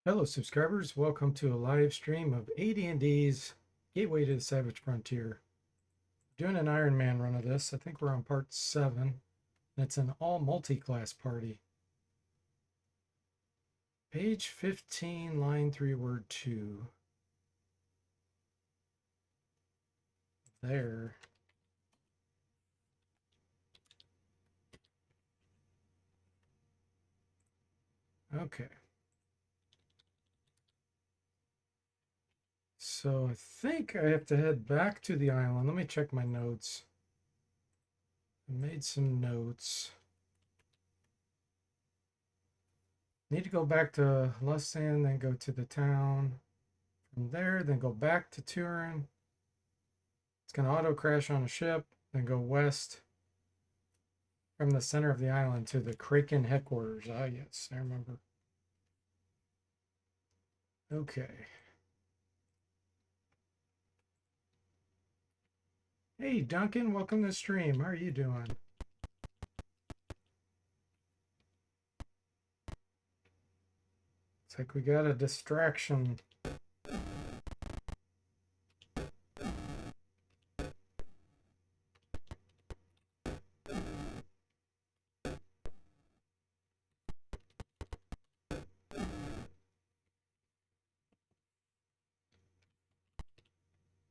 Hello subscribers, welcome to a live stream of AD&D's Gateway to the Savage Frontier. Doing an Iron Man run of this. I think we're on part 7. And it's an all multi-class party. Page 15, line 3, word 2. There. Okay. So I think I have to head back to the island. Let me check my notes. I made some notes. Need to go back to Lustan, then go to the town. From there, then go back to Turin. It's going to auto crash on a ship, then go west from the center of the island to the Kraken headquarters. Ah, yes, I remember. Okay. Hey, Duncan, welcome to the stream. How are you doing? It's like we got a distraction.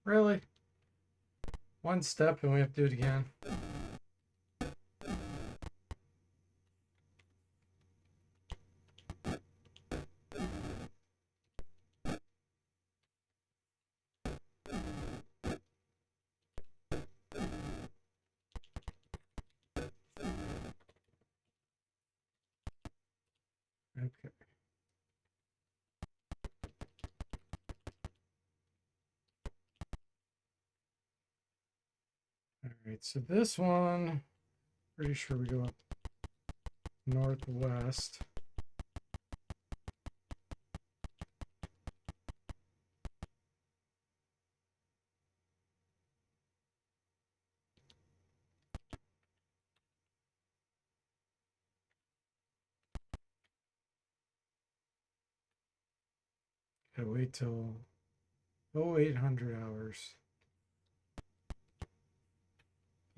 Really? One step and we have to do it again. Okay. All right, so this one, pretty sure we go up northwest. Gotta wait till 0800 hours.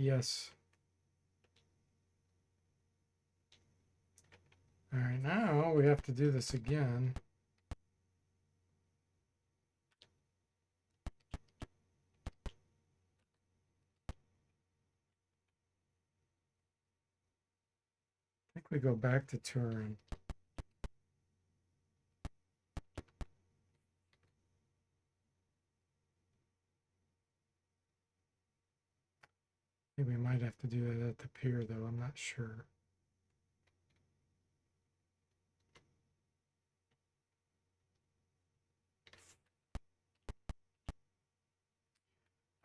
Yes. All right, now we have to do this again. I think we go back to Turin. I think we might have to do that at the pier, though. I'm not sure.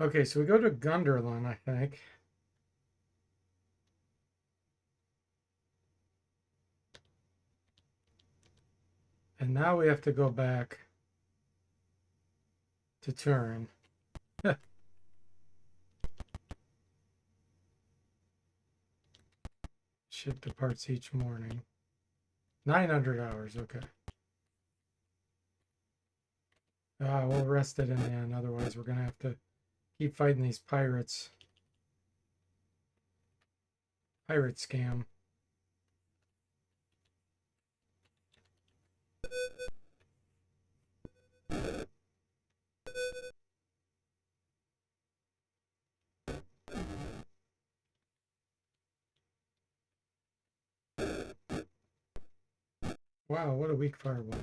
Okay, so we go to Gunderlin, I think. And now we have to go back to Turin. Ship departs each morning. 900 hours, okay. We'll rest it in the end, otherwise we're going to have to keep fighting these pirates. Pirate scam. Wow, what a weak fireball.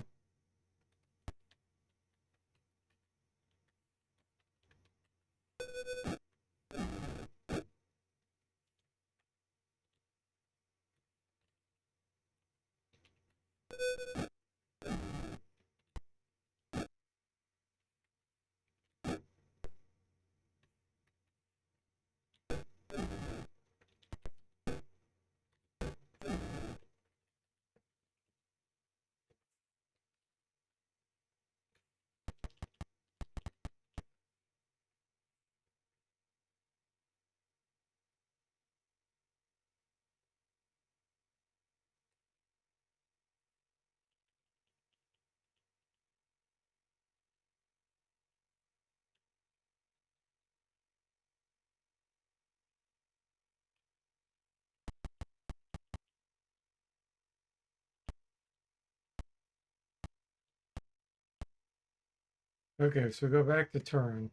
Okay, so we go back to Turin.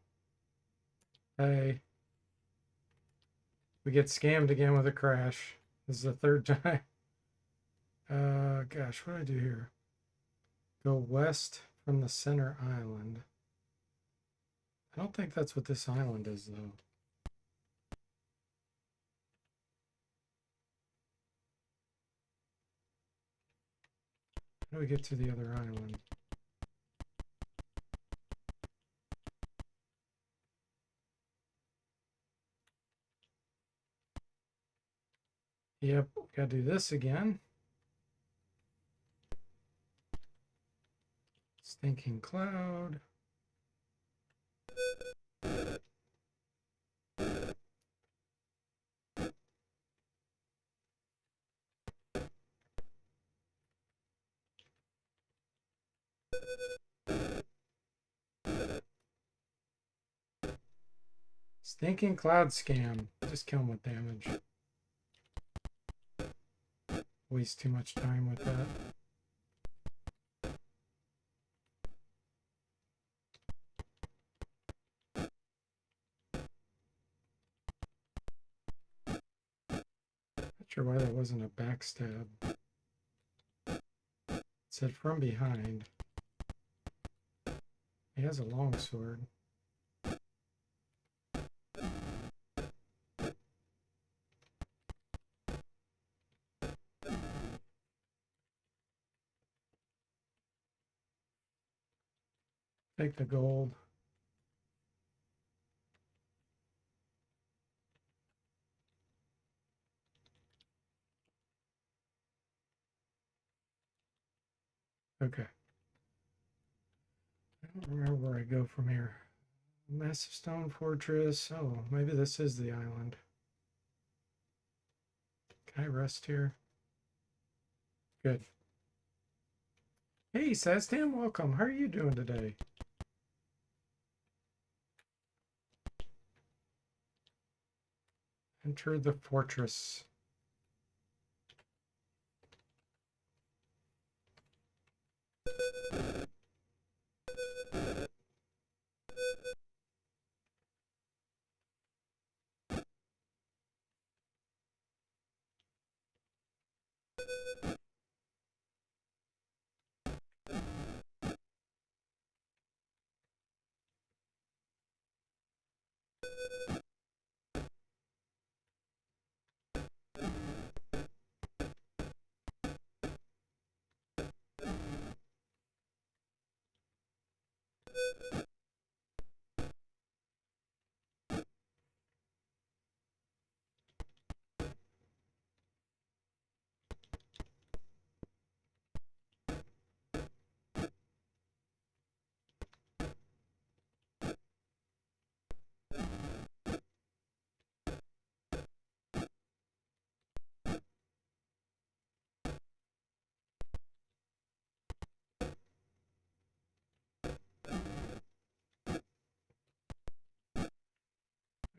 Hey, we get scammed again with a crash. This is the third time. Gosh, what do I do here? Go west from the center island. I don't think that's what this island is, though. How do we get to the other island? Yep, gotta do this again. Stinking cloud. Stinking cloud scam. Just kill him with damage. Waste too much time with that. Not sure why that wasn't a backstab. It said from behind. He has a long sword. Take the gold. Okay. I don't remember where I go from here. Massive stone fortress. Oh, maybe this is the island. Can I rest here? Good. Hey, Sastam, welcome. How are you doing today? Enter the fortress.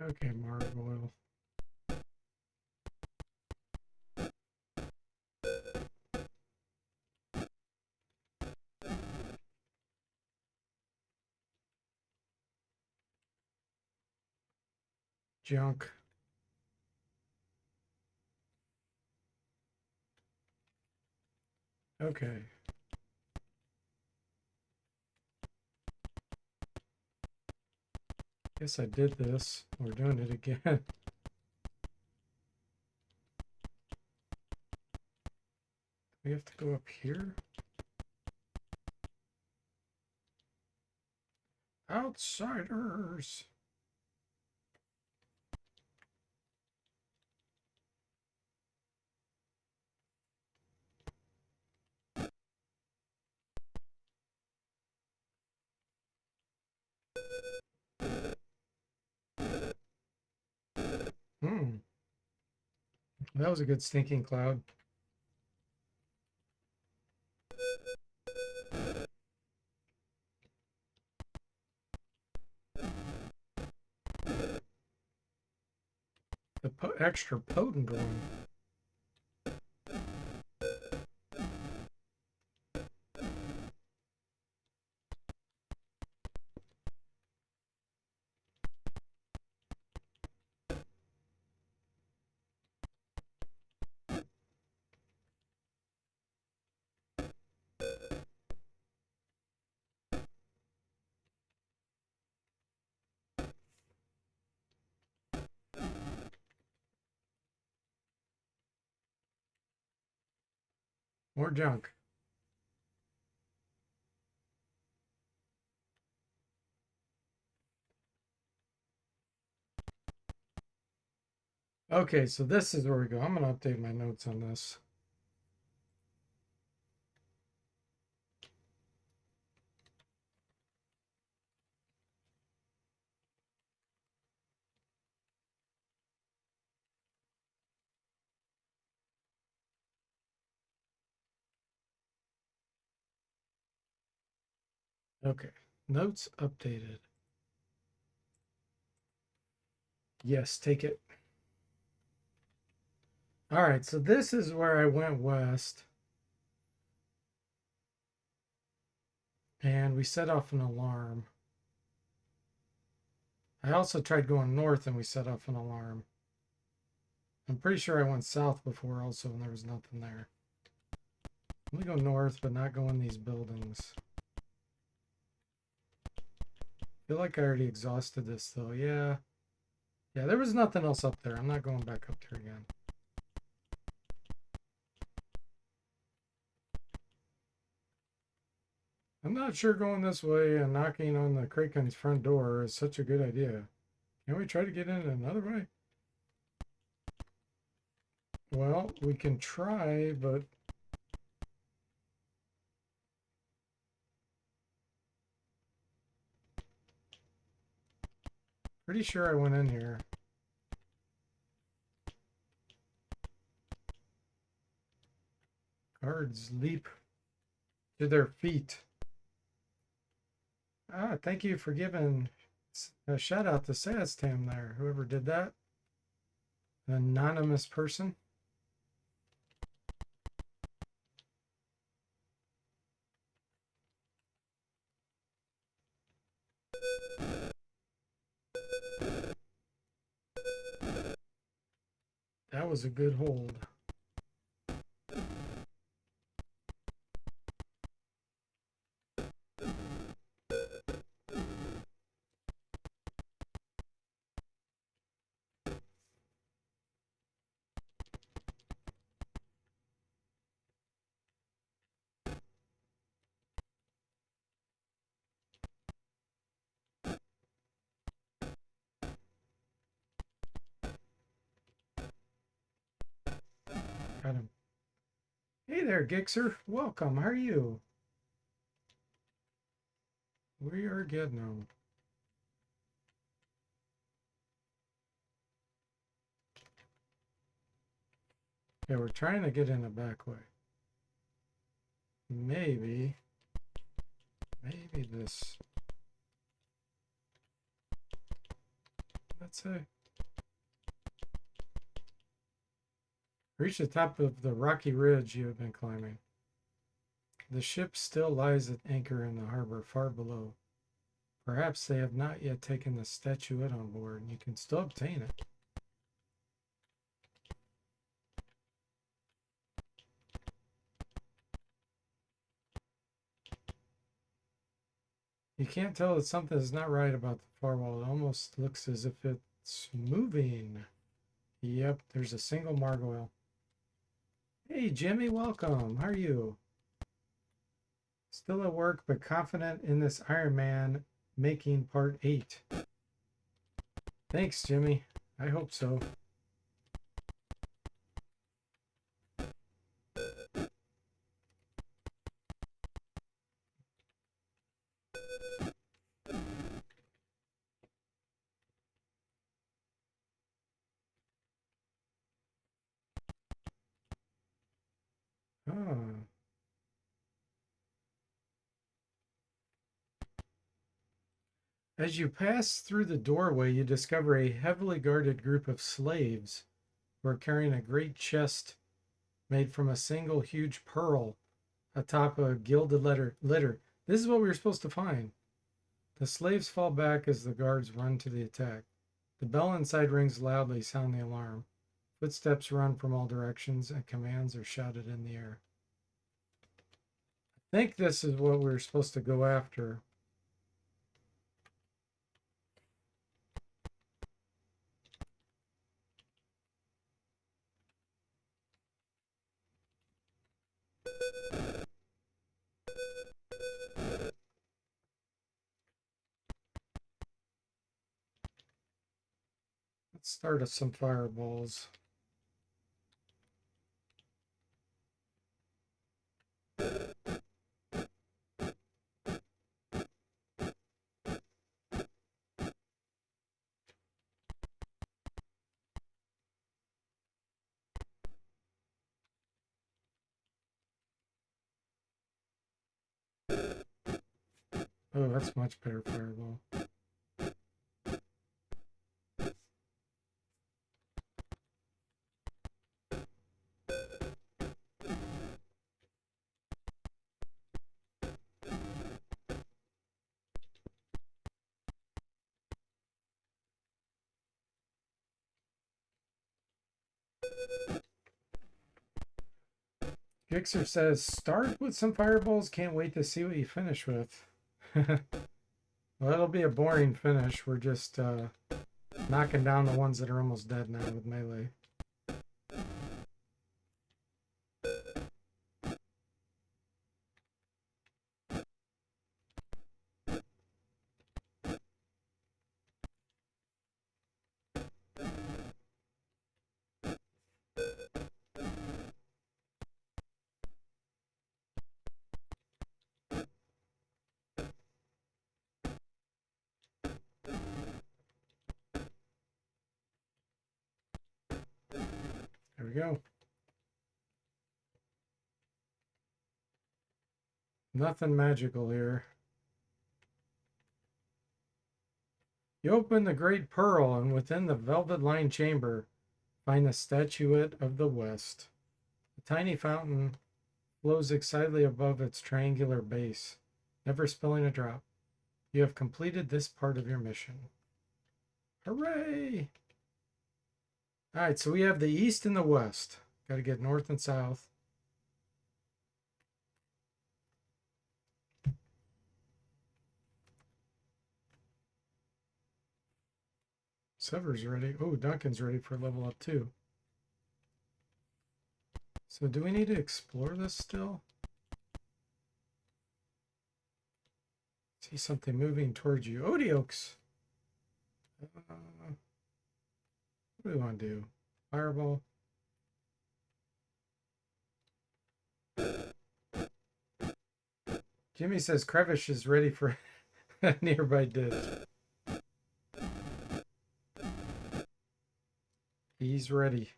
Okay, Marvel. Junk. Okay. Guess I did this. We're doing it again. We have to go up here? Outsiders! Hmm. That was a good stinking cloud. The extra potent one. More junk. Okay, so this is where we go. I'm going to update my notes on this. Okay, notes updated. Yes, take it. All right, so this is where I went west. And we set off an alarm. I also tried going north and we set off an alarm. I'm pretty sure I went south before also and there was nothing there. Let me go north, but not go in these buildings. I feel like I already exhausted this though. Yeah. Yeah, there was nothing else up there. I'm not going back up there again. I'm not sure going this way and knocking on the Kraken's front door is such a good idea. Can we try to get in another way? Well, we can try, but pretty sure I went in here. Guards leap to their feet. Ah, thank you for giving a shout out to Saztam there. Whoever did that. An anonymous person. That was a good hold. Got him. Hey there, Gixer. Welcome. How are you? We are getting them. Yeah, we're trying to get in a back way. Maybe this. Let's say. Reach the top of the rocky ridge you have been climbing. The ship still lies at anchor in the harbor far below. Perhaps they have not yet taken the statuette on board, and you can still obtain it. You can't tell that something is not right about the far wall. It almost looks as if it's moving. Yep, there's a single margoyle. Hey, Jimmy, welcome. How are you? Still at work, but confident in this Iron Man making part 8. Thanks, Jimmy. I hope so. Ah. As you pass through the doorway, you discover a heavily guarded group of slaves who are carrying a great chest made from a single huge pearl atop a gilded litter. This is what we were supposed to find. The slaves fall back as the guards run to the attack. The bell inside rings loudly, sounding the alarm. Footsteps run from all directions and commands are shouted in the air. I think this is what we were supposed to go after. Start us some fireballs. Oh, that's much better fireball. Gixxer says, start with some fireballs. Can't wait to see what you finish with. Well, it'll be a boring finish. We're just knocking down the ones that are almost dead now with melee. There we go. Nothing magical here. You open the great pearl, and within the velvet-lined chamber, find the statuette of the West. A tiny fountain flows excitedly above its triangular base, never spilling a drop. You have completed this part of your mission. Hooray! All right, so we have the east and the west. Got to get north and south. Sever's ready. Oh, Duncan's ready for level up too. So do we need to explore this still? See something moving towards you. Odeokes! What do we want to do? Fireball? Jimmy says Crevish is ready for a nearby ditch. He's ready.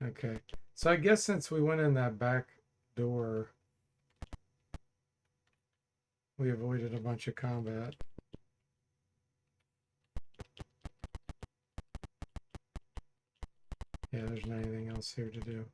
Okay, so I guess since we went in that back door, we avoided a bunch of combat. Yeah, there's not anything else here to do.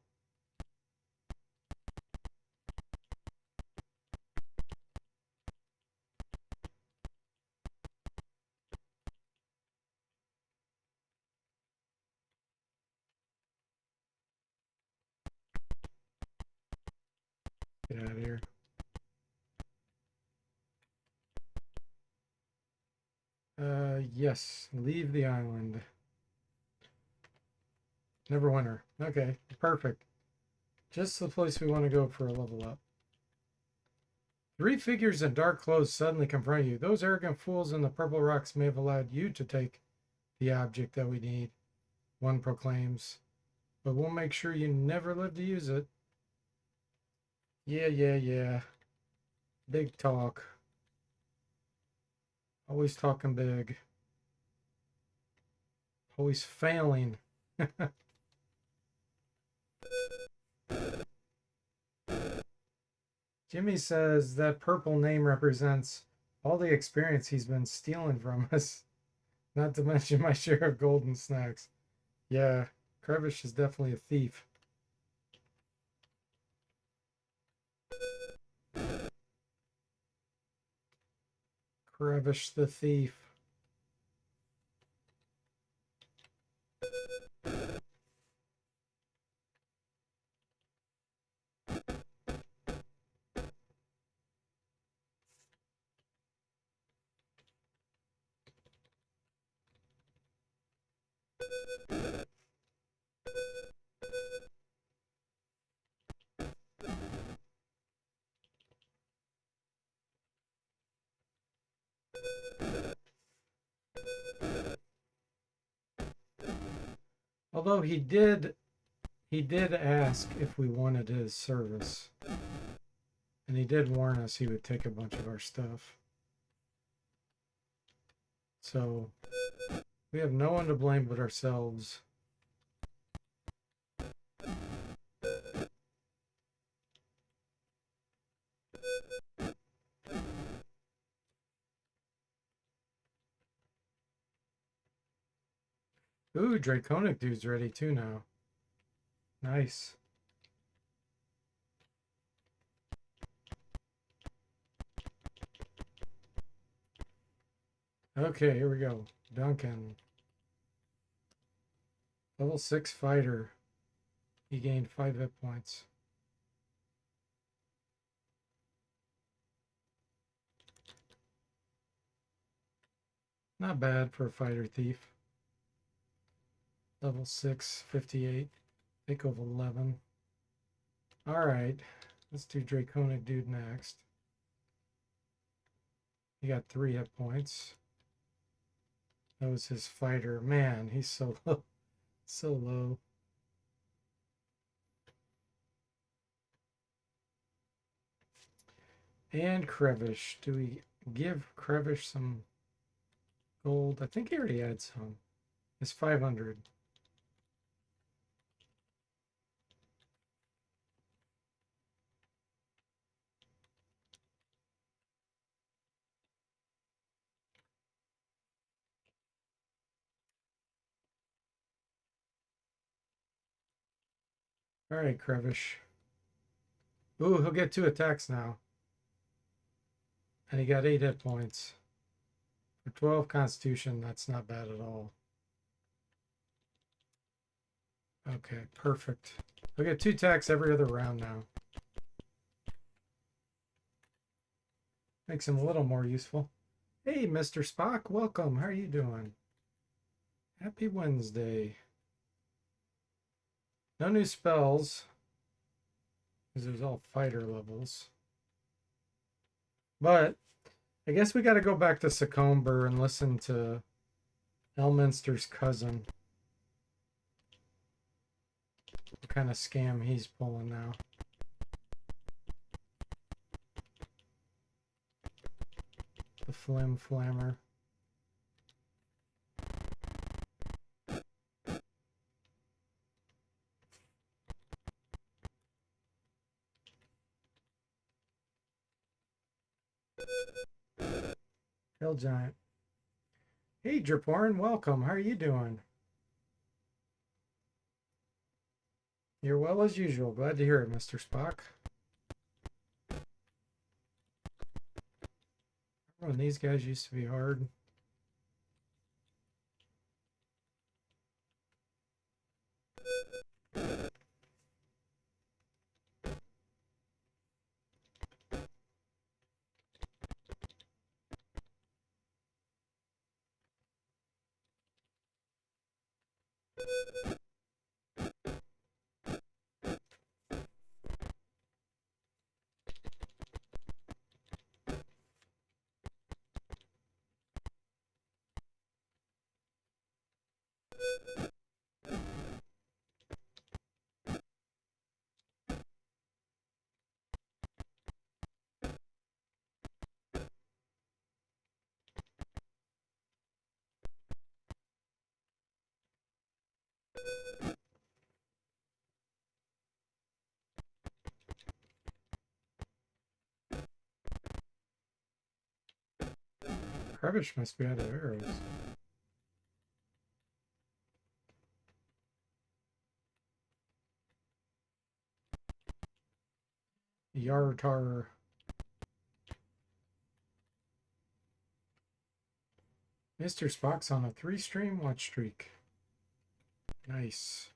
Get out of here. Yes, leave the island. Neverwinter. Okay, perfect. Just the place we want to go for a level up. 3 figures in dark clothes suddenly confront you. Those arrogant fools in the purple rocks may have allowed you to take the object that we need, one proclaims. But we'll make sure you never live to use it. Yeah. Big talk. Always talking big. Always failing. Jimmy says that purple name represents all the experience he's been stealing from us. Not to mention my share of golden snacks. Yeah, Crevish is definitely a thief. Crevish the thief. Although he did ask if we wanted his service. And he did warn us he would take a bunch of our stuff. So we have no one to blame but ourselves. Ooh, Draconic dude's ready too now. Nice. Okay, here we go. Duncan. Level 6 fighter. He gained 5 hit points. Not bad for a fighter thief. Level 6, 58. Think of 11. Alright, let's do Draconic dude next. He got 3 hit points. That was his fighter. Man, he's so low. So low. And Crevish. Do we give Crevish some gold? I think he already had some. It's 500. All right, Crevish. Ooh, he'll get 2 attacks now. And he got 8 hit points. For 12 Constitution, that's not bad at all. Okay, perfect. He'll get 2 attacks every other round now. Makes him a little more useful. Hey, Mr. Spock, welcome. How are you doing? Happy Wednesday. No new spells, because it was all fighter levels. But I guess we got to go back to Succumber and listen to Elminster's cousin. What kind of scam he's pulling now. The Flim Flammer. Hill Giant. Hey, Driporn, welcome. How are you doing? You're well as usual. Glad to hear it, Mr. Spock. When these guys used to be hard. Crevish must be out of arrows. Yartar. Mr. Spock's on a 3-stream watch streak. Nice.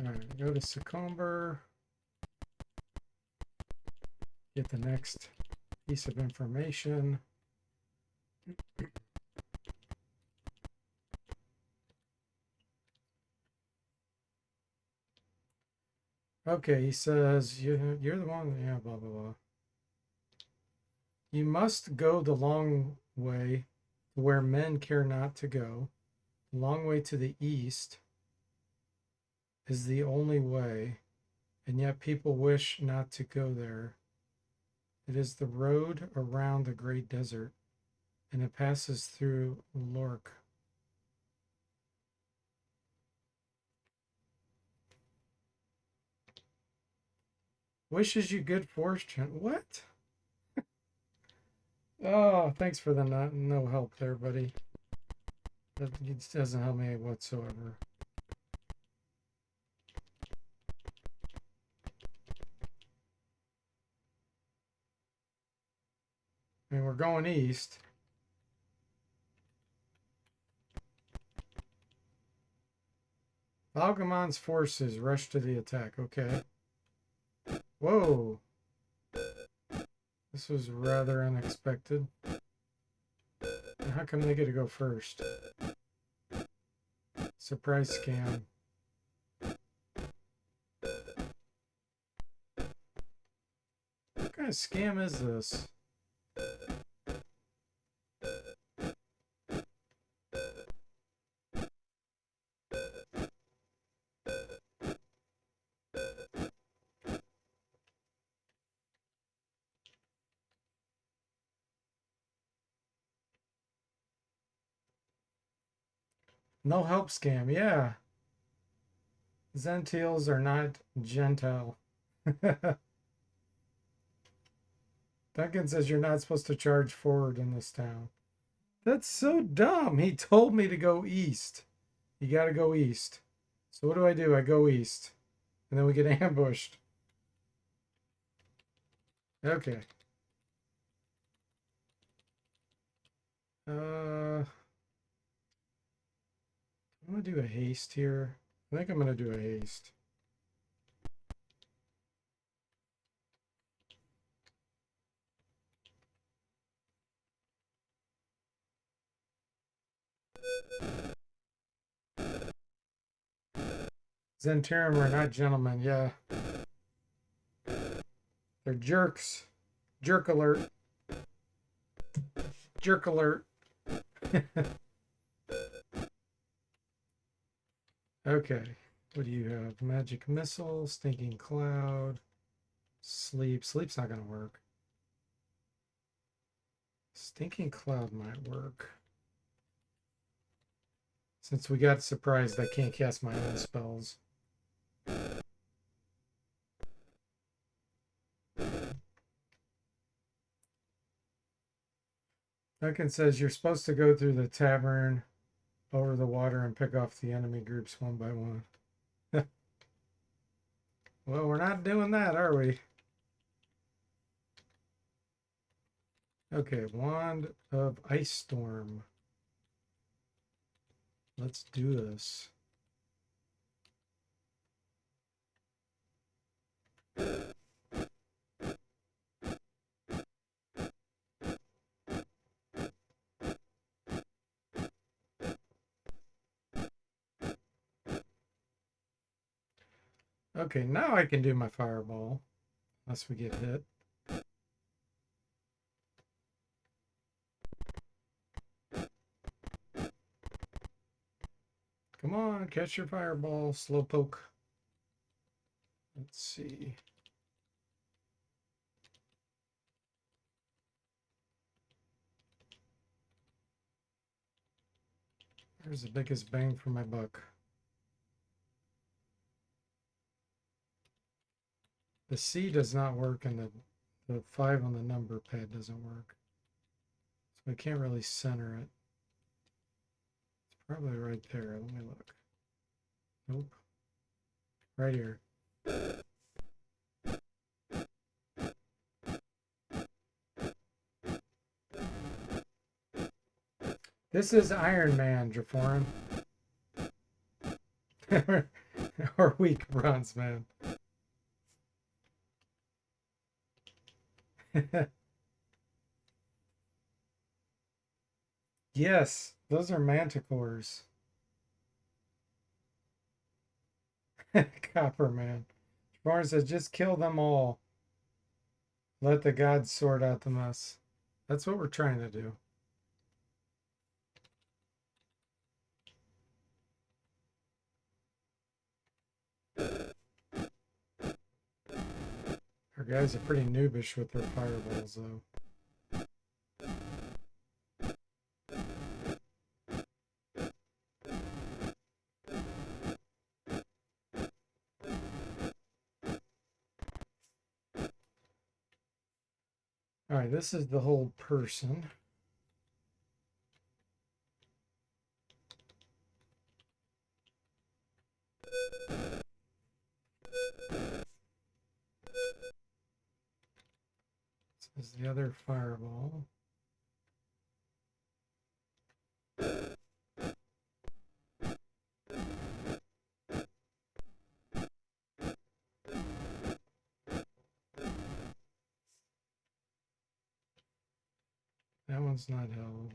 Alright, go to Succumber. Get the next piece of information. Okay, he says, you're the one, yeah, blah, blah, blah. You must go the long way where men care not to go. The long way to the east is the only way, and yet people wish not to go there. It is the road around the great desert, and it passes through Lork. Wishes you good fortune. What? Oh, thanks for the no help there, buddy. That doesn't help me whatsoever. I mean, we're going east. Algamon's forces rush to the attack. Okay. Whoa. This was rather unexpected. How come they get to go first? Surprise scam. What kind of scam is this? No help scam, yeah. Zentials are not Gentile. Duncan says you're not supposed to charge forward in this town. That's so dumb. He told me to go east. You gotta go east. So what do? I go east. And then we get ambushed. Okay. I'm gonna do a haste here. I think I'm gonna do a haste. Zentirum are not gentlemen, yeah. They're jerks. Jerk alert. Jerk alert. Okay. What do you have? Magic missile, stinking cloud, sleep. Sleep's not gonna work. Stinking cloud might work. Since we got surprised, I can't cast my own spells. Duncan says you're supposed to go through the tavern over the water and pick off the enemy groups one by one. Well, we're not doing that, are we? Okay, Wand of Ice Storm. Let's do this. Okay, now I can do my fireball. Unless we get hit. Come on, catch your fireball, slowpoke. Let's see. There's the biggest bang for my buck. The C does not work, and the 5 on the number pad doesn't work. So I can't really center it. It's probably right there. Let me look. Nope. Right here. This is Iron Man, Jaforan. Or weak bronze man. Yes, those are manticores. Copper man. Barnes says, just kill them all. Let the gods sort out the mess. That's what we're trying to do. Our guys are pretty noobish with their fireballs, though. All right, this is the whole person. This is the other fireball. That one's not held.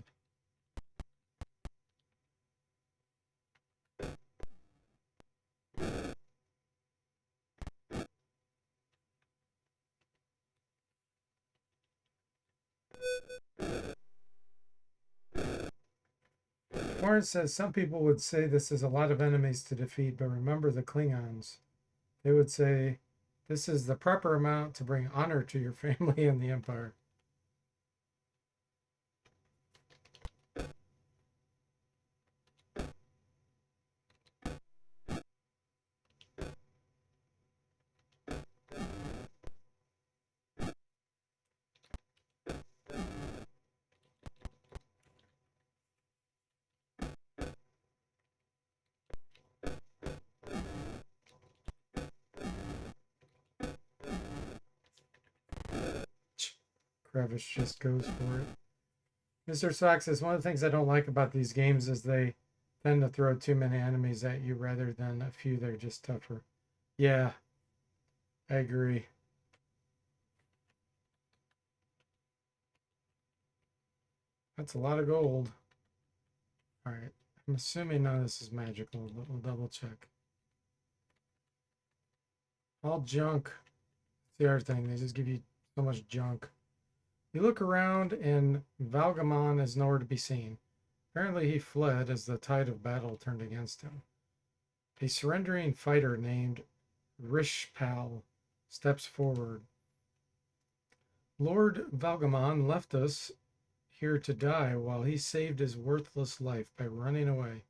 Warren says some people would say this is a lot of enemies to defeat, but remember the Klingons. They would say this is the proper amount to bring honor to your family and the Empire. Kravish just goes for it. Mr. Sox says one of the things I don't like about these games is they tend to throw too many enemies at you rather than a few that are just tougher. Yeah, I agree. That's a lot of gold. All right. I'm assuming none of this is magical, but we'll double check. All junk. It's the other thing. They just give you so much junk. You look around and Valgamon is nowhere to be seen. Apparently he fled as the tide of battle turned against him. A surrendering fighter named Rishpal steps forward. Lord Valgamon left us here to die while he saved his worthless life by running away.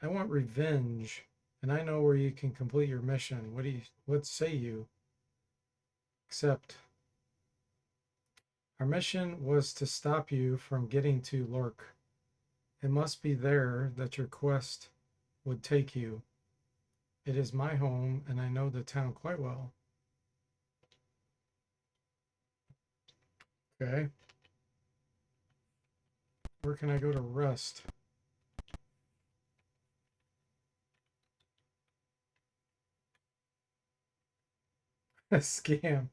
I want revenge, and I know where you can complete your mission. What say you? Except our mission was to stop you from getting to Lork. It must be there that your quest would take you. It is my home, and I know the town quite well. Okay. Where can I go to rest? A scam.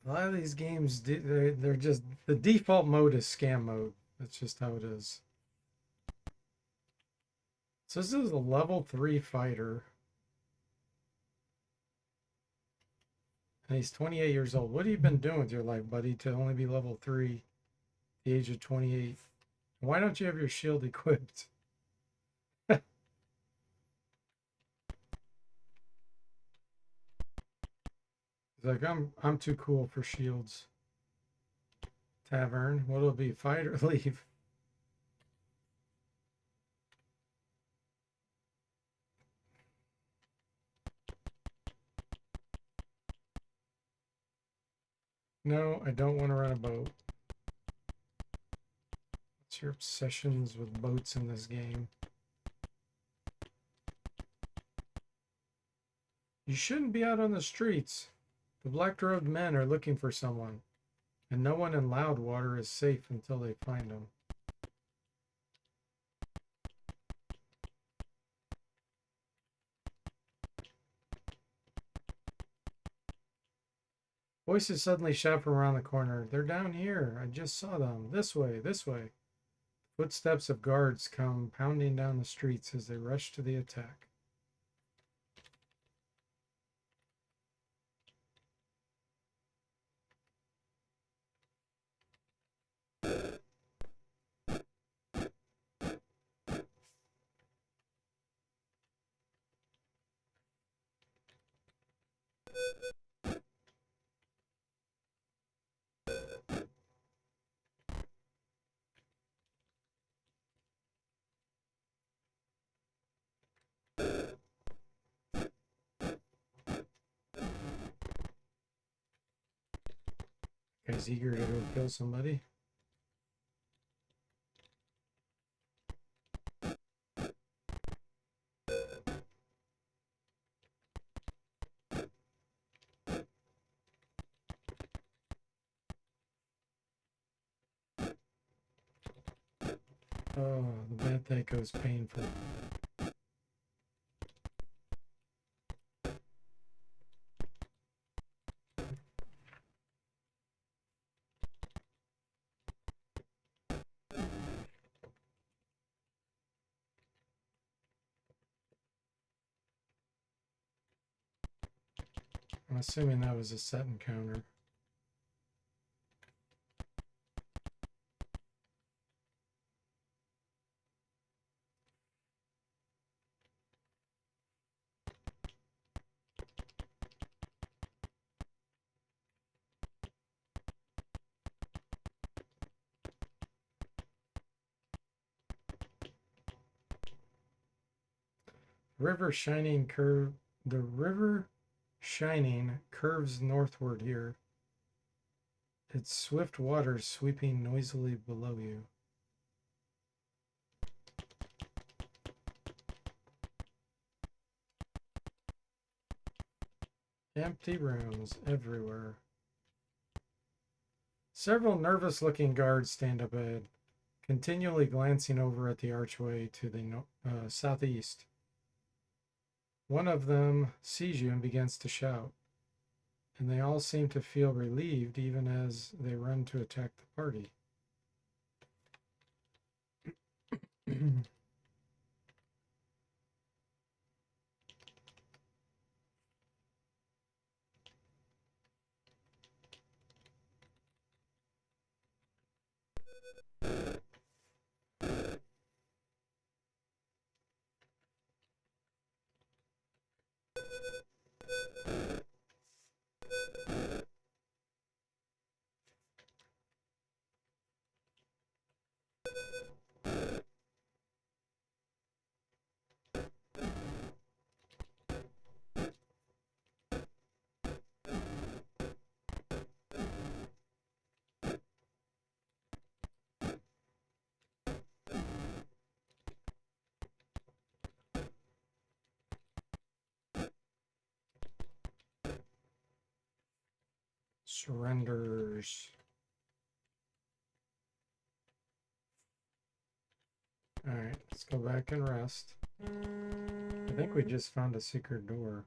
A lot of these games, they're just, the default mode is scam mode. That's just how it is. So this is a level 3 fighter. And he's 28 years old. What have you been doing with your life, buddy, to only be level 3 at the age of 28? Why don't you have your shield equipped? He's like, I'm too cool for shields. Tavern. What'll it be? Fight or leave? No, I don't want to run a boat. What's your obsessions with boats in this game? You shouldn't be out on the streets. The black-robed men are looking for someone, and no one in Loudwater is safe until they find him. Voices suddenly shout from around the corner. They're down here. I just saw them. This way, this way. Footsteps of guards come pounding down the streets as they rush to the attack. Guy's eager to go kill somebody. Oh, the bad Thaco is painful. I'm assuming that was a set encounter. River Shining curve. The River Shining curves northward here. Its swift waters sweeping noisily below you. Empty rooms everywhere. Several nervous-looking guards stand up ahead, continually glancing over at the archway to the southeast. One of them sees you and begins to shout, and they all seem to feel relieved even as they run to attack the party. Surrenders. Alright, let's go back and rest. I think we just found a secret door.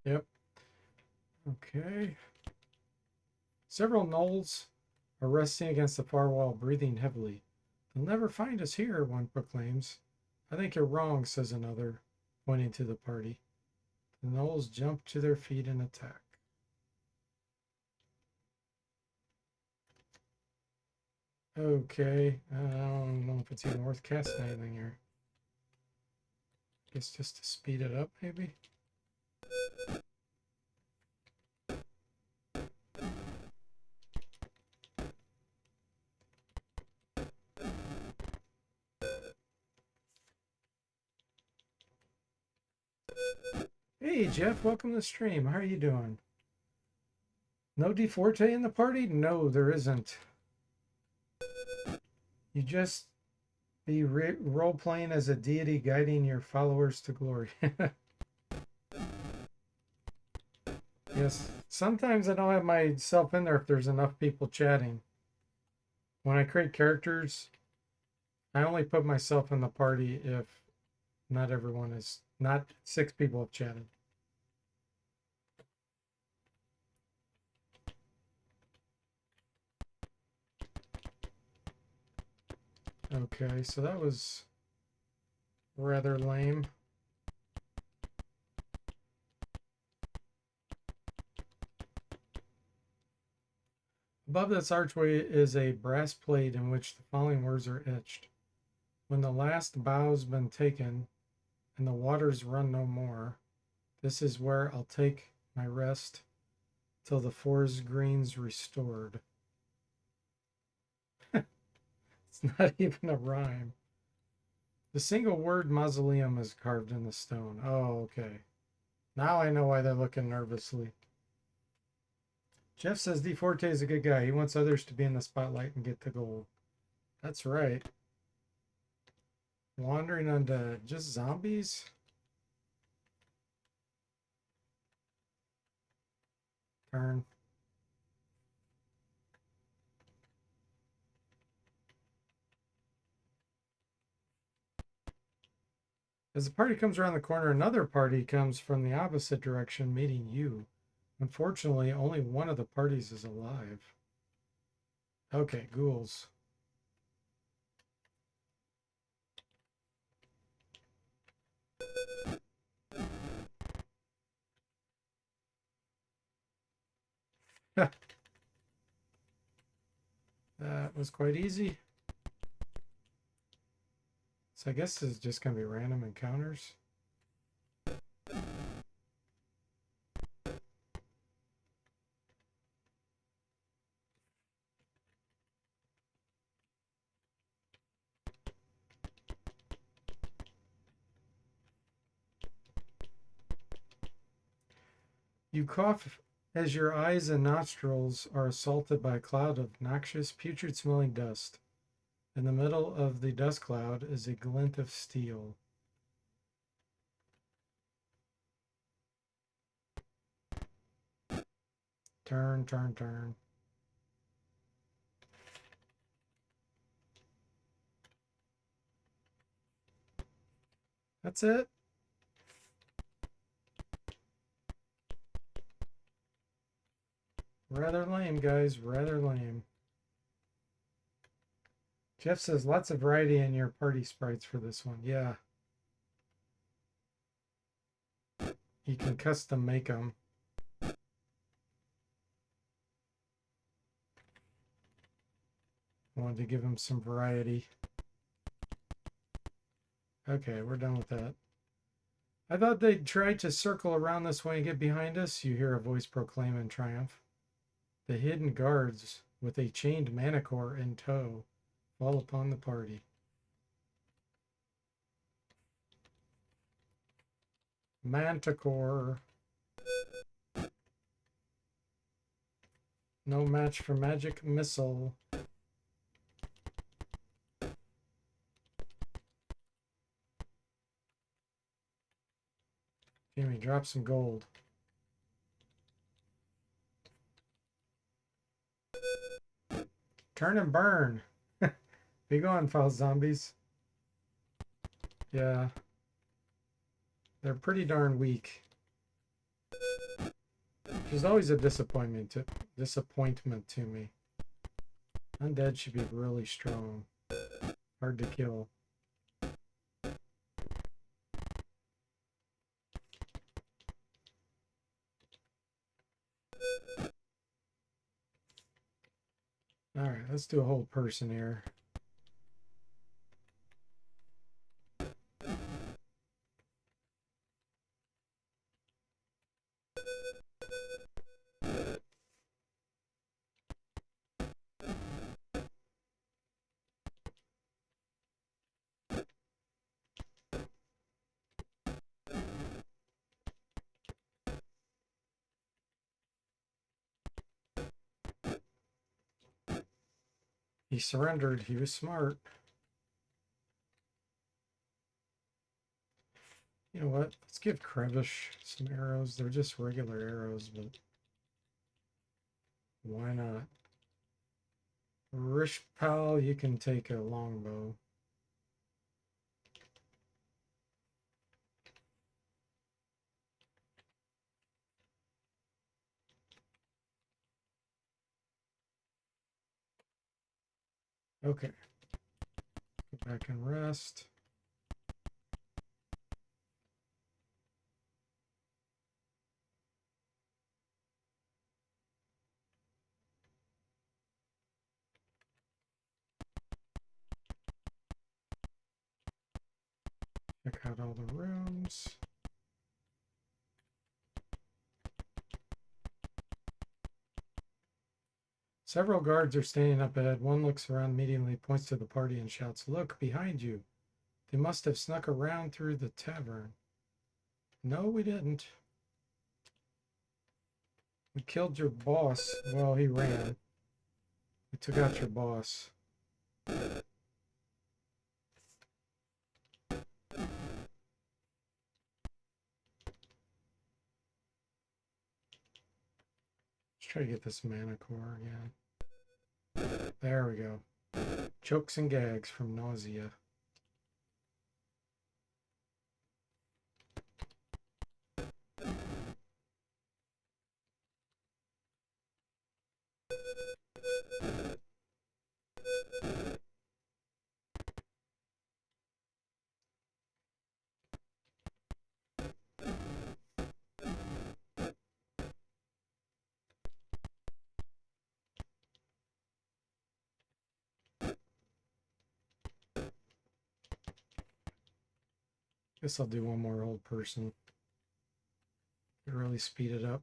Yep. Okay. Several gnolls are resting against the far wall, breathing heavily. They'll never find us here, one proclaims. I think you're wrong, says another, pointing to the party. The gnolls jump to their feet and attack. Okay, I don't know if it's even worth casting anything here. Guess just to speed it up, maybe? Hey, Jeff, welcome to the stream. How are you doing? No DeForte in the party? No, there isn't. You just Be role-playing as a deity guiding your followers to glory. Yes, sometimes I don't have myself in there if there's enough people chatting. When I create characters, I only put myself in the party if not everyone is, not 6 people have chatted. Okay, so that was rather lame. Above this archway is a brass plate in which the following words are etched. When the last bow's been taken and the waters run no more, this is where I'll take my rest till the forest green's restored. It's not even a rhyme. The single word mausoleum is carved in the stone. Oh, okay. Now I know why they're looking nervously. Jeff says DeForte is a good guy. He wants others to be in the spotlight and get the gold. That's right. Wandering onto just zombies? Turn. As the party comes around the corner, another party comes from the opposite direction, meeting you. Unfortunately, only one of the parties is alive. Okay, ghouls. That was quite easy. So I guess this is just going to be random encounters. You cough as your eyes and nostrils are assaulted by a cloud of noxious, putrid-smelling dust. In the middle of the dust cloud is a glint of steel. Turn, turn, turn. That's it. Rather lame, guys. Rather lame. Jeff says lots of variety in your party sprites for this one. Yeah. You can custom make them. Wanted to give them some variety. Okay, we're done with that. I thought they'd try to circle around this way and get behind us. You hear a voice proclaim in triumph. The hidden guards, with a chained manticore in tow, fall upon the party. Manticore. No match for magic missile. Jimmy, drop some gold. Turn and burn. Be gone, foul zombies. Yeah. They're pretty darn weak. Which is always a disappointment to me. Undead should be really strong. Hard to kill. Alright, let's do a whole person here. He surrendered. He was smart. You know what? Let's give Crevish some arrows. They're just regular arrows, but why not? Rishpal, you can take a longbow. Okay. Go back and rest. Check out all the rooms. Several guards are standing up ahead. One looks around immediately, points to the party, and shouts, "Look, behind you! They must have snuck around through the tavern." No, we didn't. We killed your boss. Well, he ran. We took out your boss. Let's try to get this mana core again. There we go. Chokes and gags from nausea. Guess I'll do one more old person. Could really speed it up.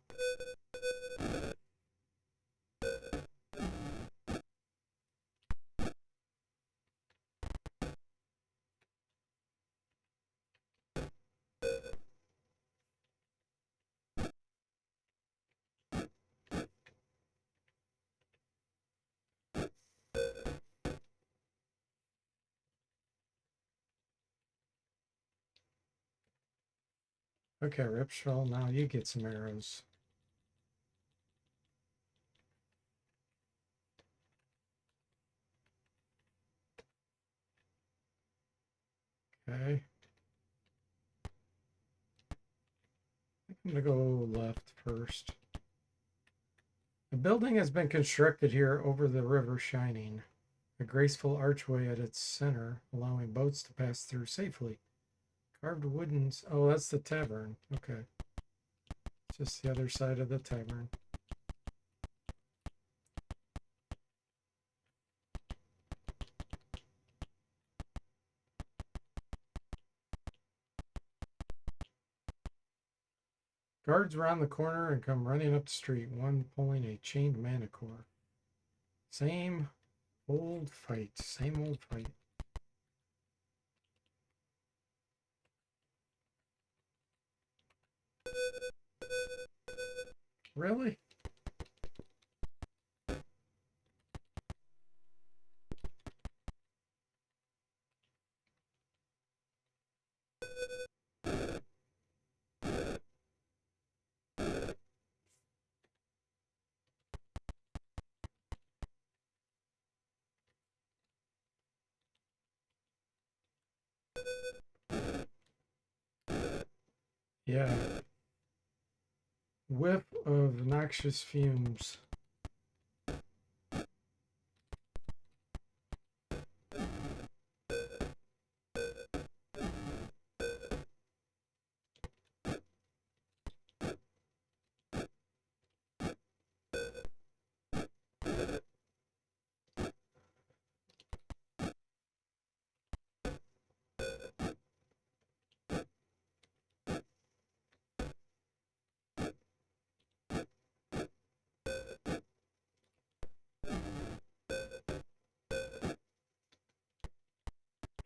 Okay, Ripshell, now you get some arrows. Okay. I'm gonna go left first. A building has been constructed here over the river Shining. A graceful archway at its center, allowing boats to pass through safely. Carved wooden... Oh, that's the tavern. Okay. Just the other side of the tavern. Guards round the corner and come running up the street, one pulling a chained mana core. Same old fight. Same old fight. Really? Yeah. Whiff of noxious fumes.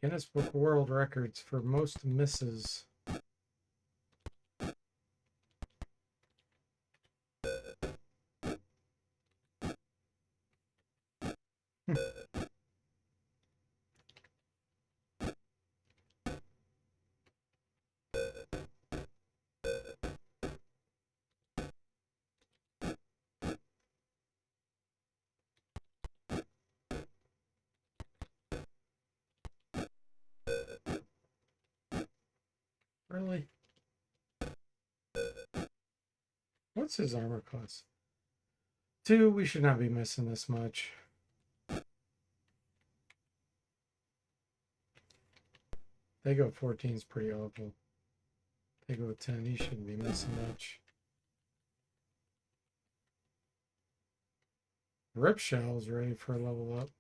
Guinness Book World Records for most misses. Really? What's his armor class? 2. We should not be missing this much. They go 14 is pretty awful. They go 10. He shouldn't be missing much. Rip Shell's ready for a level up.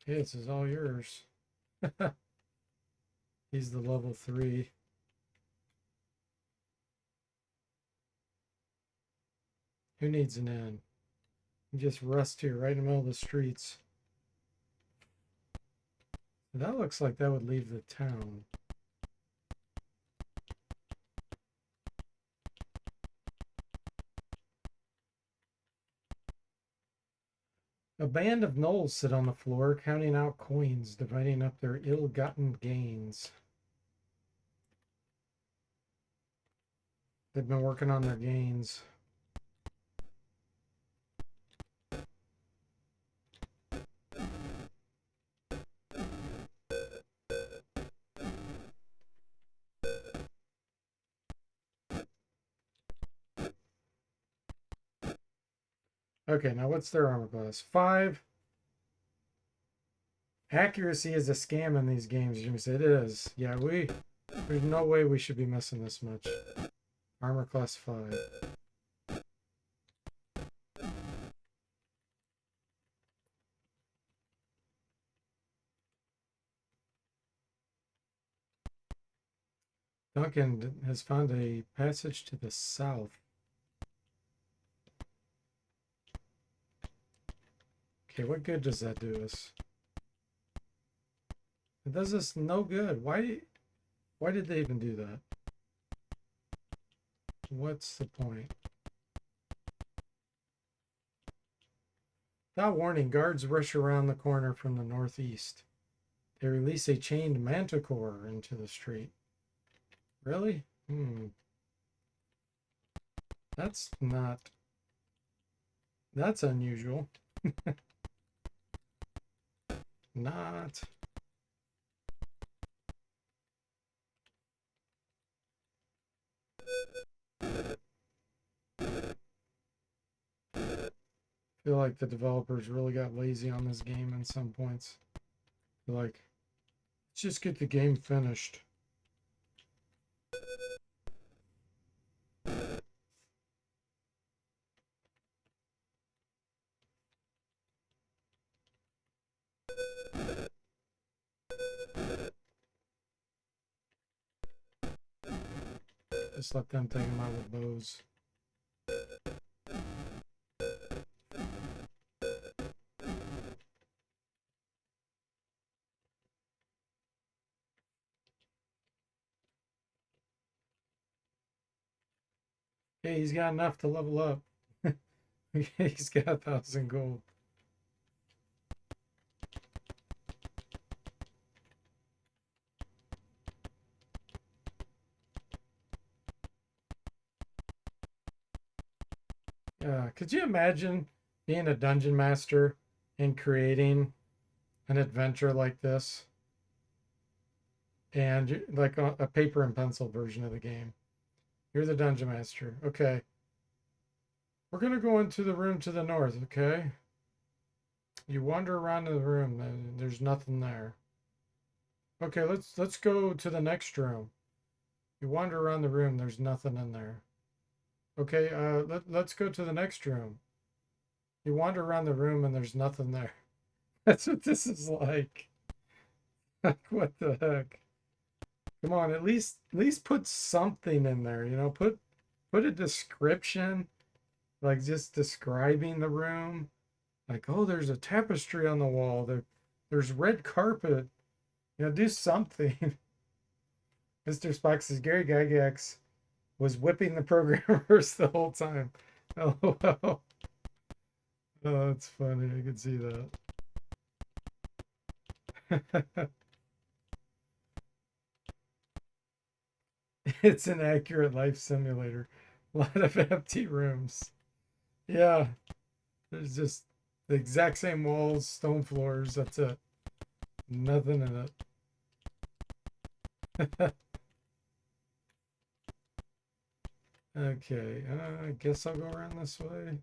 Okay, this is all yours. He's the level 3. Who needs an inn? You just rest here right in the middle of the streets. That looks like that would leave the town. A band of gnolls sit on the floor, counting out coins, dividing up their ill-gotten gains. They've been working on their gains. Okay, now what's their armor class? 5. Accuracy is a scam in these games. You say it is. Yeah, there's no way we should be missing this much. Armor class 5. Duncan has found a passage to the south. Okay, what good does that do us? It does us no good. Why did they even do that? What's the point? Without warning, guards rush around the corner from the northeast. They release a chained manticore into the street. Really? That's unusual. Not. I feel like the developers really got lazy on this game in some points. Like, let's just get the game finished. Just let them take them out with bows. Hey, he's got enough to level up. He's got 1,000 gold. Could you imagine being a dungeon master and creating an adventure like this? And like a paper and pencil version of the game. You're the dungeon master. Okay. We're going to go into the room to the north, okay? You wander around the room, and there's nothing there. Okay, let's go to the next room. You wander around the room, there's nothing in there. Okay, let's go to the next room. You wander around the room and there's nothing there. That's what this is like. Like, what the heck? Come on, at least put something in there, you know, put a description, like just describing the room. Like, oh, there's a tapestry on the wall. There's red carpet. You know, do something. Mr. Spock says Gary Gygax was whipping the programmers the whole time. Oh, wow. Oh, that's funny. I can see that. It's an accurate life simulator. A lot of empty rooms. Yeah. There's just the exact same walls, stone floors. That's it. Nothing in it. Okay, I guess I'll go around this way.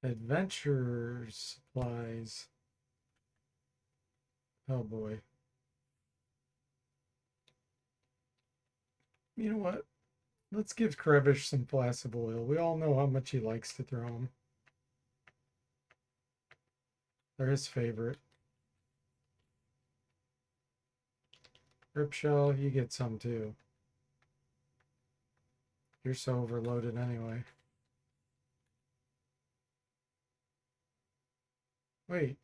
Adventure supplies. Oh boy. You know what? Let's give Krevish some flaccid oil. We all know how much he likes to throw them. They're his favorite. Ripshell, you get some too. You're so overloaded anyway. Wait.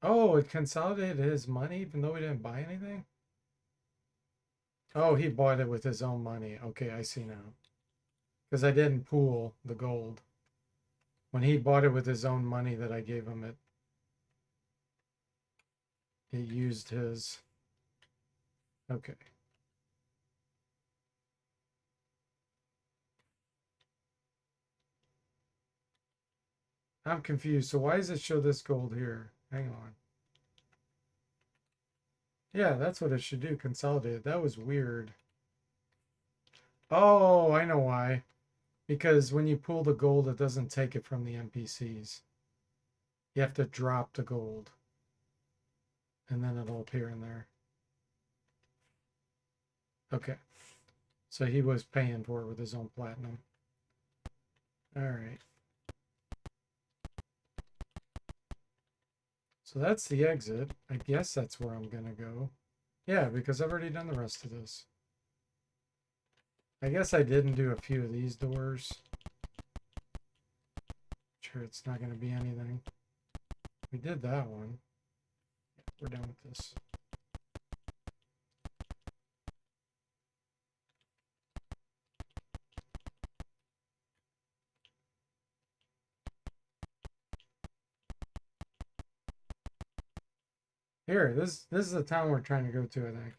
Oh, it consolidated his money even though he didn't buy anything? Oh, he bought it with his own money. Okay, I see now. Because I didn't pool the gold. When he bought it with his own money that I gave him, it used his. Okay. I'm confused. So why does it show this gold here? Hang on. Yeah, that's what it should do. Consolidate. That was weird. Oh, I know why. Because when you pull the gold, it doesn't take it from the NPCs. You have to drop the gold. And then it'll appear in there. Okay. So he was paying for it with his own platinum. All right. So that's the exit. I guess that's where I'm going to go. Yeah, because I've already done the rest of this. I guess I didn't do a few of these doors. Sure, it's not going to be anything. We did that one. We're done with this. Here, this is the town we're trying to go to, I think.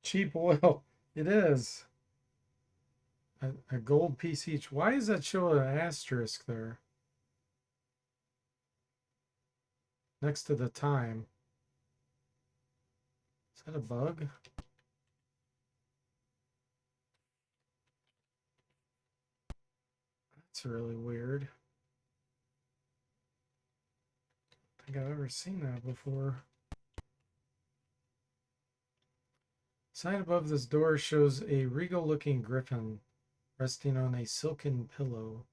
Cheap oil. It is. A gold piece each. Why does that show an asterisk there? Next to the time. Is that a bug? That's really weird. I don't think I've ever seen that before. Sign above this door shows a regal-looking griffin resting on a silken pillow.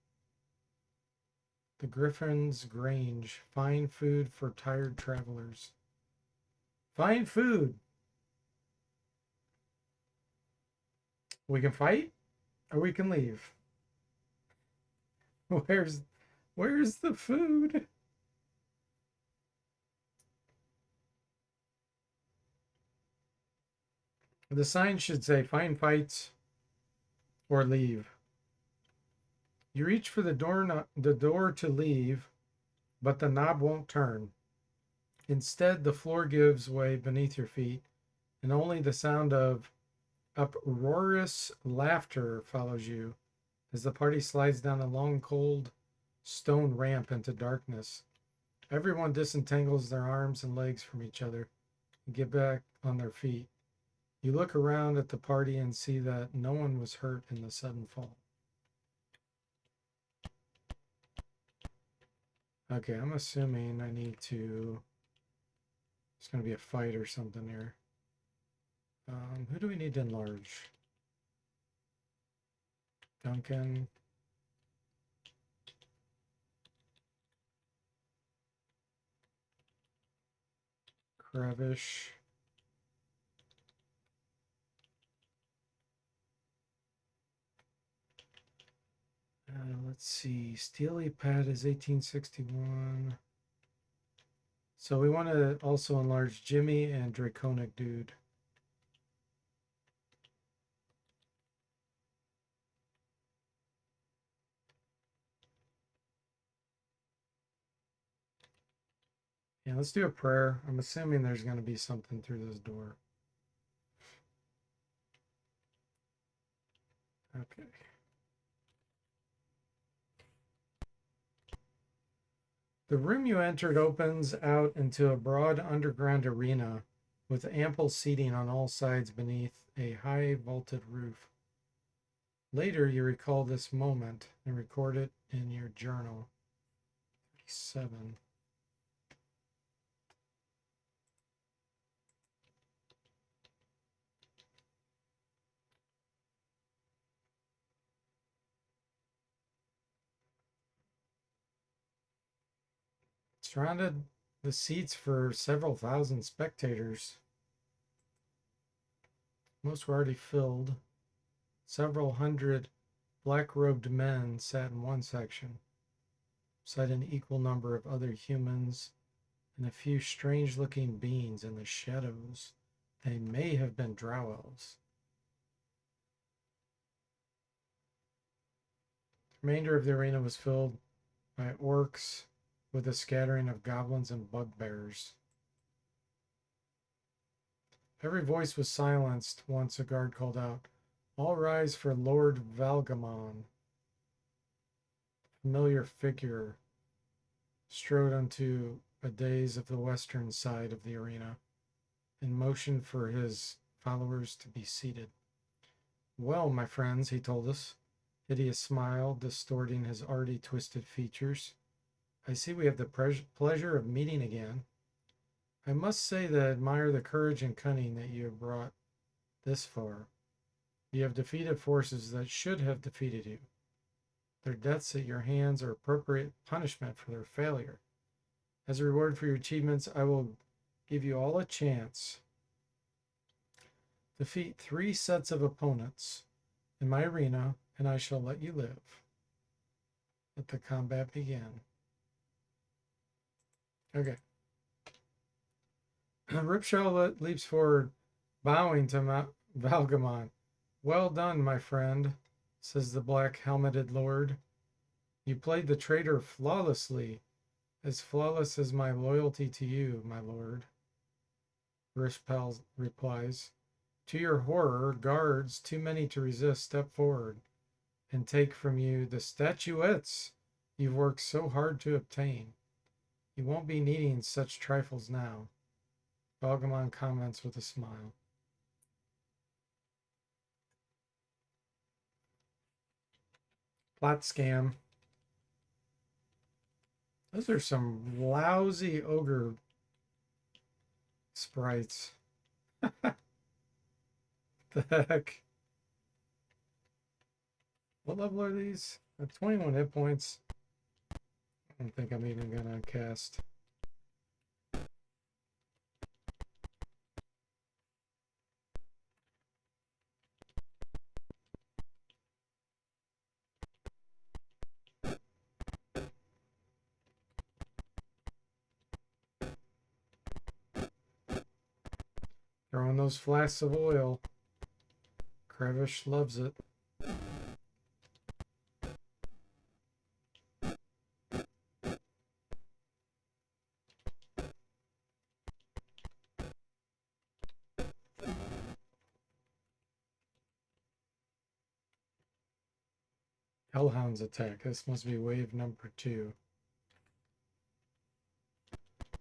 The Griffin's Grange. Fine food for tired travelers. Fine food! We can fight? Or we can leave? Where's the food? The sign should say fine fights or leave. You reach for the door to leave, but the knob won't turn. Instead, the floor gives way beneath your feet, and only the sound of uproarious laughter follows you as the party slides down a long, cold stone ramp into darkness. Everyone disentangles their arms and legs from each other and get back on their feet. You look around at the party and see that no one was hurt in the sudden fall. Okay, I'm assuming I need to... It's going to be a fight or something here. Who do we need to enlarge? Duncan. Krevish. Let's see. Steely Pad is 1861. So we want to also enlarge Jimmy and Draconic Dude. Yeah, let's do a prayer. I'm assuming there's going to be something through this door. Okay. The room you entered opens out into a broad underground arena with ample seating on all sides beneath a high vaulted roof. Later, you recall this moment and record it in your journal. 7. Surrounded the seats for several thousand spectators. Most were already filled. Several hundred black-robed men sat in one section, beside an equal number of other humans and a few strange-looking beings in the shadows. They may have been drow elves. The remainder of the arena was filled by orcs with a scattering of goblins and bugbears. Every voice was silenced once a guard called out, "All rise for Lord Valgamon." Familiar figure strode onto a dais of the western side of the arena and motioned for his followers to be seated. "Well, my friends," he told us, hideous smile distorting his already twisted features, "I see we have the pleasure of meeting again. I must say that I admire the courage and cunning that you have brought this far. You have defeated forces that should have defeated you. Their deaths at your hands are appropriate punishment for their failure. As a reward for your achievements, I will give you all a chance. Defeat 3 sets of opponents in my arena, and I shall let you live. Let the combat begin." Okay. Ripshaw leaps forward, bowing to Valgamon. "Well done, my friend," says the black-helmeted lord. "You played the traitor flawlessly, as flawless as my loyalty to you, my lord." Ripshaw replies. To your horror, guards, too many to resist, step forward and take from you the statuettes you've worked so hard to obtain. You won't be needing such trifles now. Valgamon comments with a smile. Plot scam. Those are some lousy ogre sprites. The heck? What level are these? 21 hit points. I don't think I'm even gonna cast. Throwing those flasks of oil. Crevish loves it. Hellhound's attack. This must be wave number 2.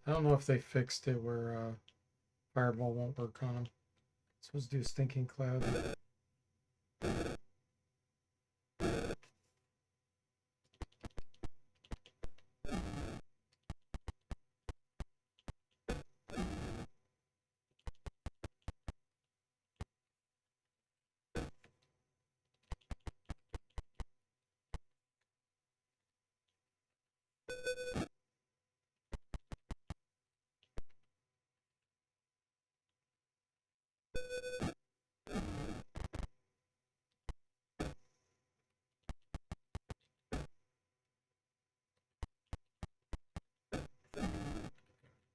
I don't know if they fixed it where Fireball won't work on them. So let's do Stinking Cloud.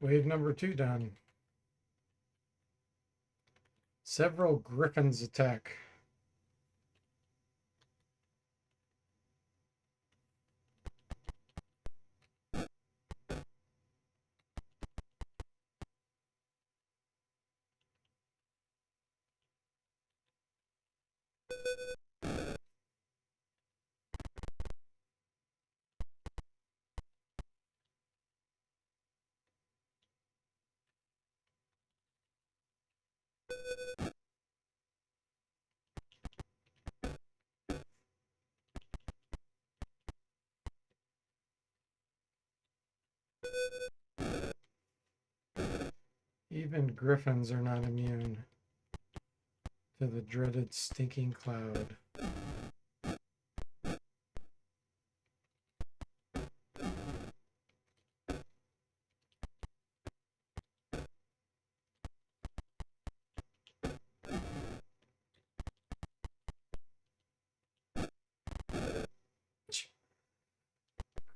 Wave number 2 done. Several Griffins attack. Even griffins are not immune to the dreaded stinking cloud.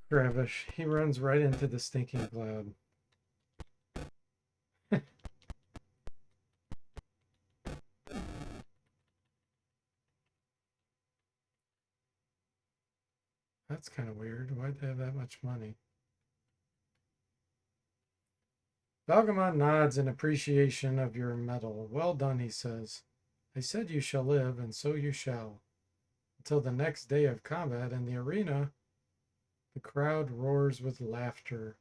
Gravish, he runs right into the stinking cloud. That's kind of weird. Why'd they have that much money? Valgamon nods in appreciation of your mettle. Well done, he says. I said you shall live, and so you shall. Until the next day of combat in the arena, the crowd roars with laughter.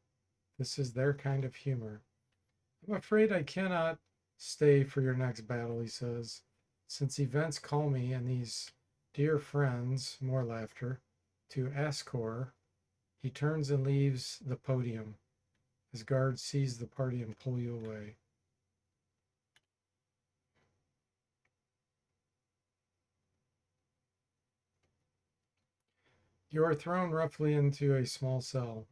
This is their kind of humor. I'm afraid I cannot stay for your next battle, he says. Since events call me and these dear friends, more laughter, to Ascor, he turns and leaves the podium. His guards seize the party and pull you away. You are thrown roughly into a small cell.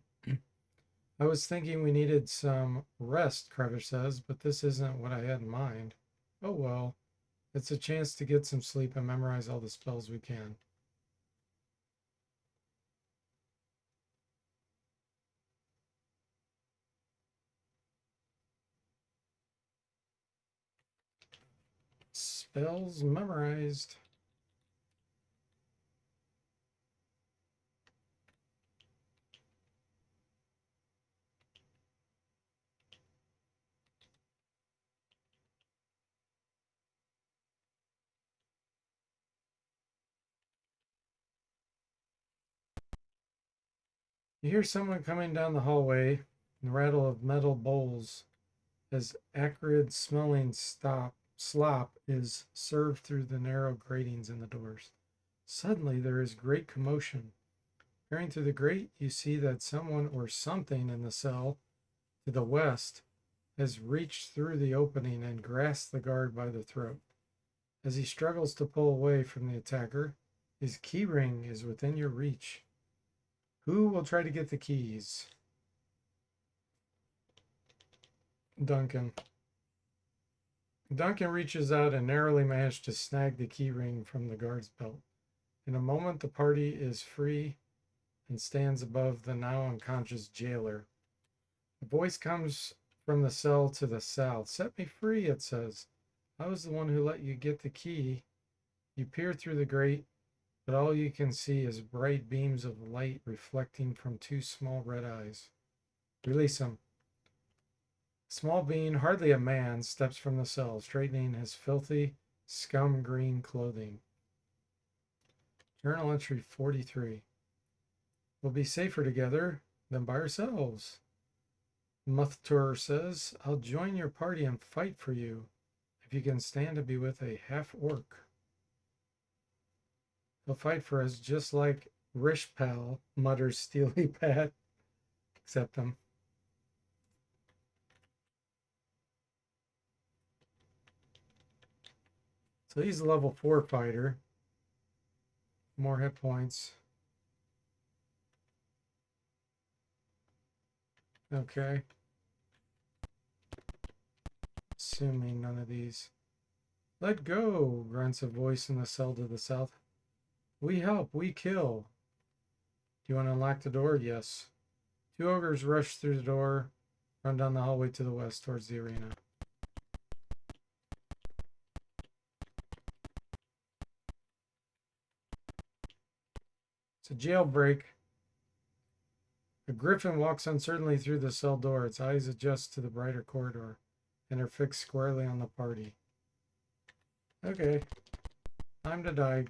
I was thinking we needed some rest, Krevish says, but this isn't what I had in mind. Oh well, it's a chance to get some sleep and memorize all the spells we can. Spells memorized. You hear someone coming down the hallway and rattle of metal bowls as acrid smelling slop is served through the narrow gratings in the doors. Suddenly there is great commotion. Peering through the grate, you see that someone or something in the cell to the west has reached through the opening and grasped the guard by the throat. As he struggles to pull away from the attacker, his key ring is within your reach. Who will try to get the keys? Duncan. Duncan reaches out and narrowly manages to snag the key ring from the guard's belt. In a moment, the party is free and stands above the now unconscious jailer. A voice comes from the cell to the south. Set me free, it says. I was the one who let you get the key. You peer through the grate, but all you can see is bright beams of light reflecting from two small red eyes. Release him. Small being, hardly a man, steps from the cell, straightening his filthy, scum green clothing. Journal entry 43. We'll be safer together than by ourselves. Muthtur says, I'll join your party and fight for you if you can stand to be with a half-orc. He'll fight for us just like Rishpal, mutters Steely Pat. Accept him. So he's a level 4 fighter. More hit points. Okay. Assuming none of these. Let go, grunts a voice in the cell to the south. We help, we kill. Do you want to unlock the door? Yes. Two ogres rush through the door, run down the hallway to the west towards the arena. It's a jailbreak. A griffin walks uncertainly through the cell door. Its eyes adjust to the brighter corridor and are fixed squarely on the party. Okay. Time to die.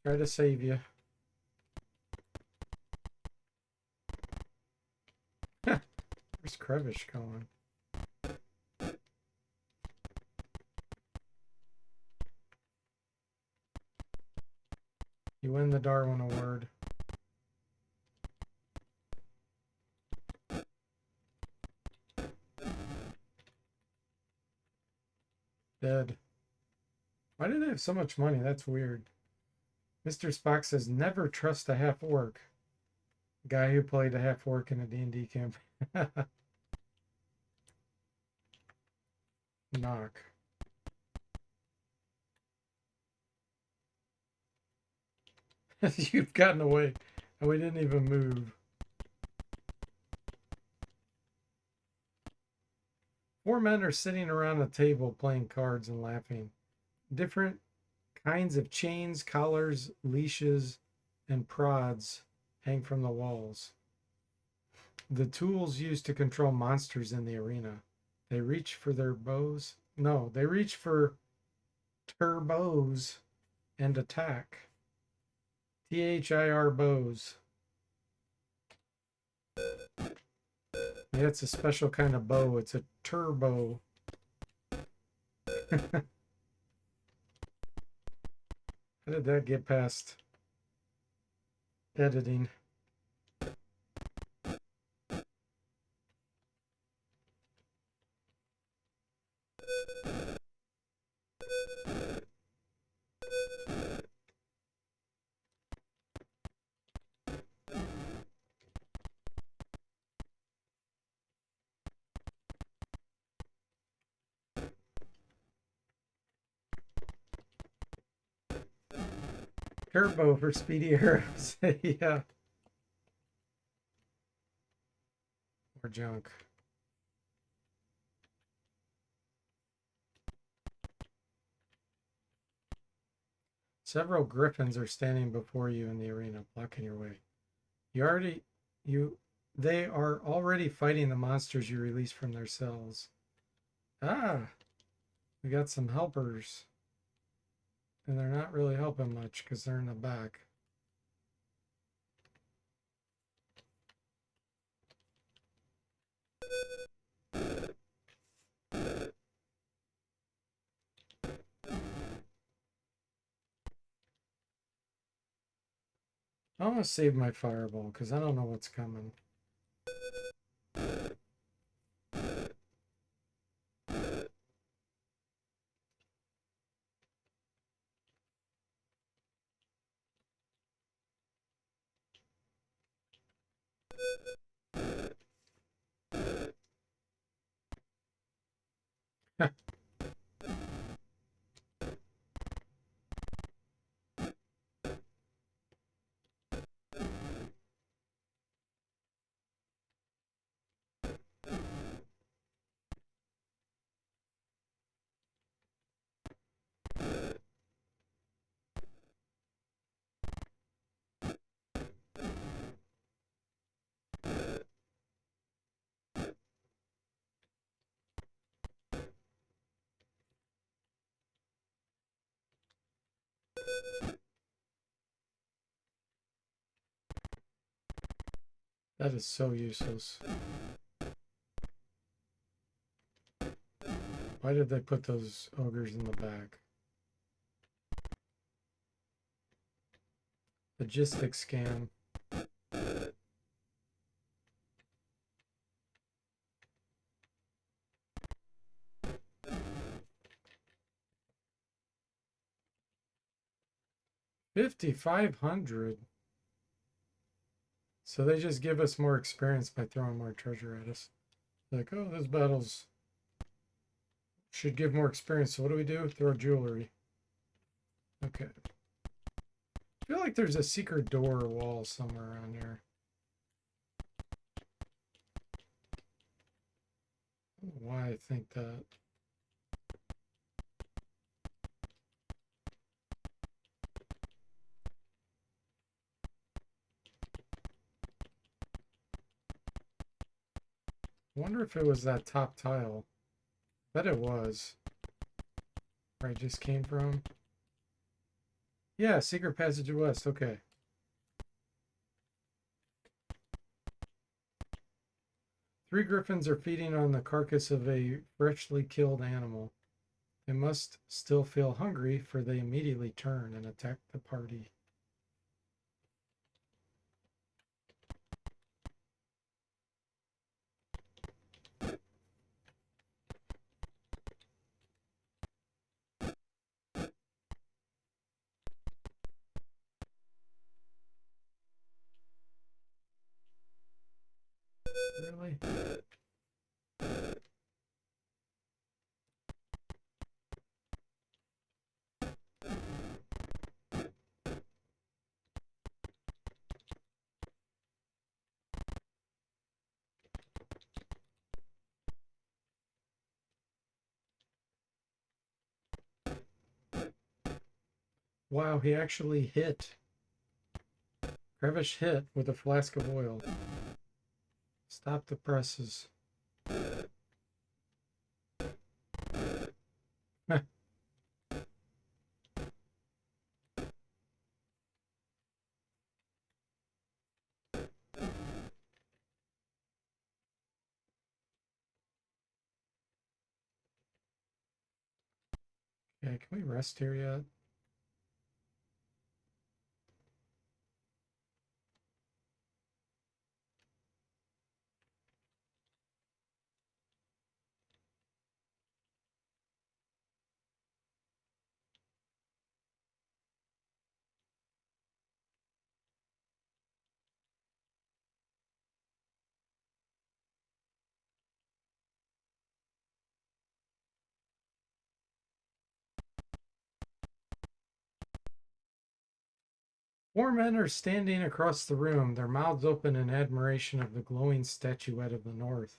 Try to save you. Where's Crevish going? You win the Darwin Award. Dead. Why do they have so much money? That's weird. Mr. Spock says, never trust a half-orc. Guy who played a half-orc in a D&D campaign. Knock. You've gotten away. And we didn't even move. 4 men are sitting around a table playing cards and laughing. Different kinds of chains, collars, leashes, and prods hang from the walls. The tools used to control monsters in the arena. They reach for their bows. No, they reach for turbos and attack. THIR bows. Yeah, it's a special kind of bow. It's a turbo. How did that get past editing? Turbo for speedy arrows. Yeah. More junk. Several griffins are standing before you in the arena, blocking your way. They are already fighting the monsters you released from their cells. Ah, we got some helpers. And they're not really helping much because they're in the back. I'm gonna save my fireball because I don't know what's coming. That is so useless. Why did they put those ogres in the back? Logistics scam. $5,500. So they just give us more experience by throwing more treasure at us. Like, oh, this battle's should give more experience. So what do we do? Throw jewelry. Okay. I feel like there's a secret door or wall somewhere around here. I don't know why I think that. I wonder if it was that top tile. Bet it was. where I just came from. Yeah, secret passage west. Okay. Three griffins are feeding on the carcass of a freshly killed animal. They must still feel hungry, for they immediately turn and attack the party. Really? Wow, he actually hit. Crevish hit with a flask of oil. Stop the presses. Okay, can we rest here yet? Four men are standing across the room, their mouths open in admiration of the glowing statuette of the north.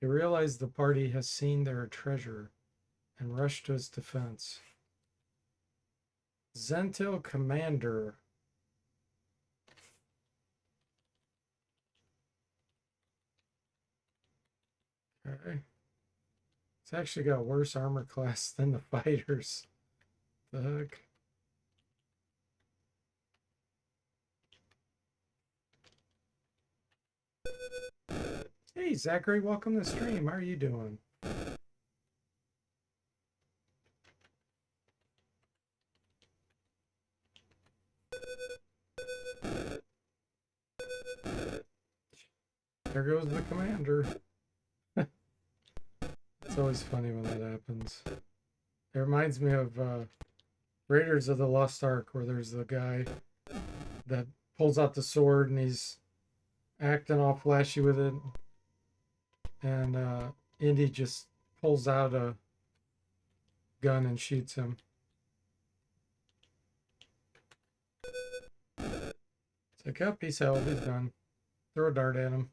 They realize the party has seen their treasure and rush to its defense. Zentil Commander. Okay. It's actually got worse armor class than the fighters. The heck? Hey, Zachary, welcome to the stream. How are you doing? There goes the commander. It's always funny when that happens. It reminds me of Raiders of the Lost Ark, where there's the guy that pulls out the sword and he's acting all flashy with it. And Indy just pulls out a gun and shoots him. It's like, oh, peace out, he's done. Throw a dart at him.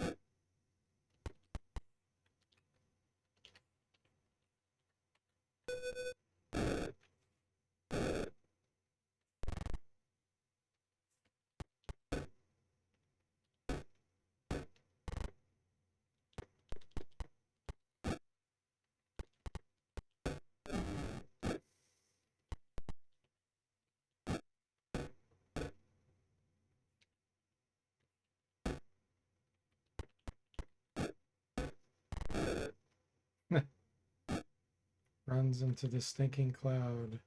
Runs into the stinking cloud.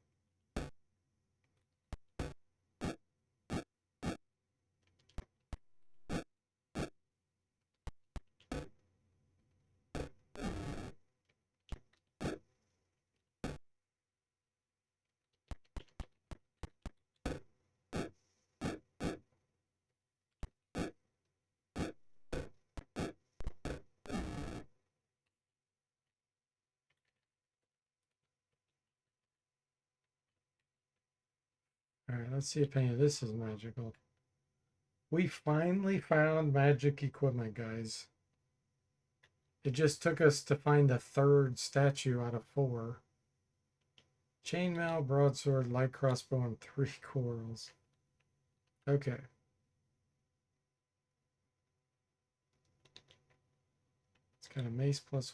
Alright, let's see if any of this is magical. We finally found magic equipment, guys. It just took us to find the third statue out of 4. Chainmail, broadsword, light crossbow, and 3 quarrels. Okay. It's got a mace +1.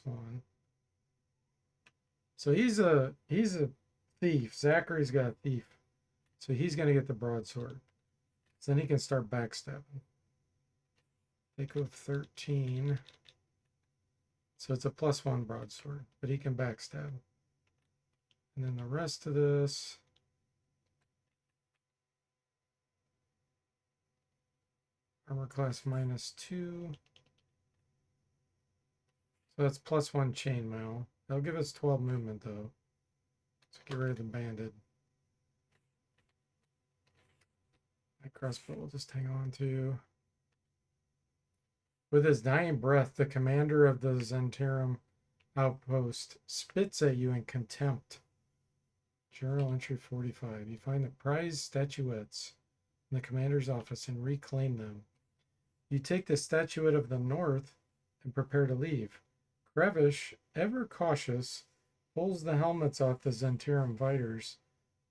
So he's a thief. Zachary's got a thief. So he's going to get the broadsword. So then he can start backstabbing. Take off 13. So it's a +1 broadsword, but he can backstab. And then the rest of this. Armor class -2. So that's +1 chainmail. That'll give us 12 movement though. So get rid of the bandit. That crossbow will just hang on to. With his dying breath, the commander of the Zentirum outpost spits at you in contempt. Journal entry 45. You find the prized statuettes in the commander's office and reclaim them. You take the statuette of the north and prepare to leave. Krevish, ever cautious, pulls the helmets off the Zentirum fighters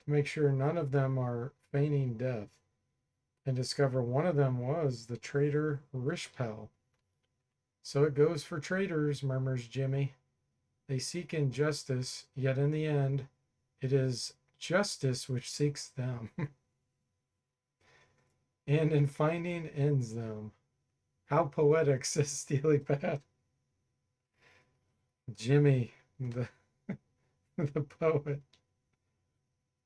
to make sure none of them are feigning death, and discover one of them was the traitor Rishpel. So it goes for traitors, murmurs Jimmy. They seek injustice, yet in the end, it is justice which seeks them. And in finding ends them. How poetic, says Steely Pat. Jimmy, the poet.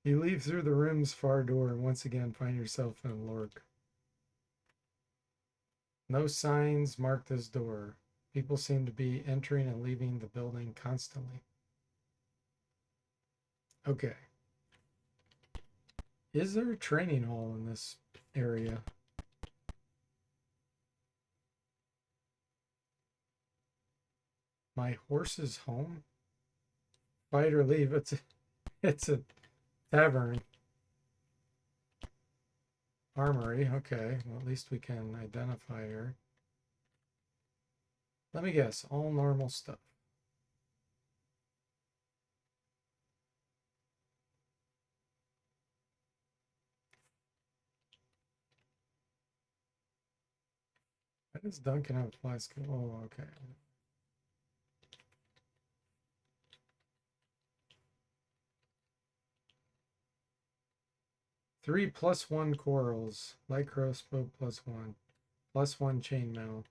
You leave through the room's far door and once again find yourself in Lork. No signs mark this door. People seem to be entering and leaving the building constantly. Okay. Is there a training hall in this area? My horse's home? Fight or leave. It's a tavern. Armory. Okay. Well, at least we can identify her. Let me guess. All normal stuff. Why does Duncan have a fly skill? Oh, okay. Three +1 corals. Light crossbow +1. +1 chainmail.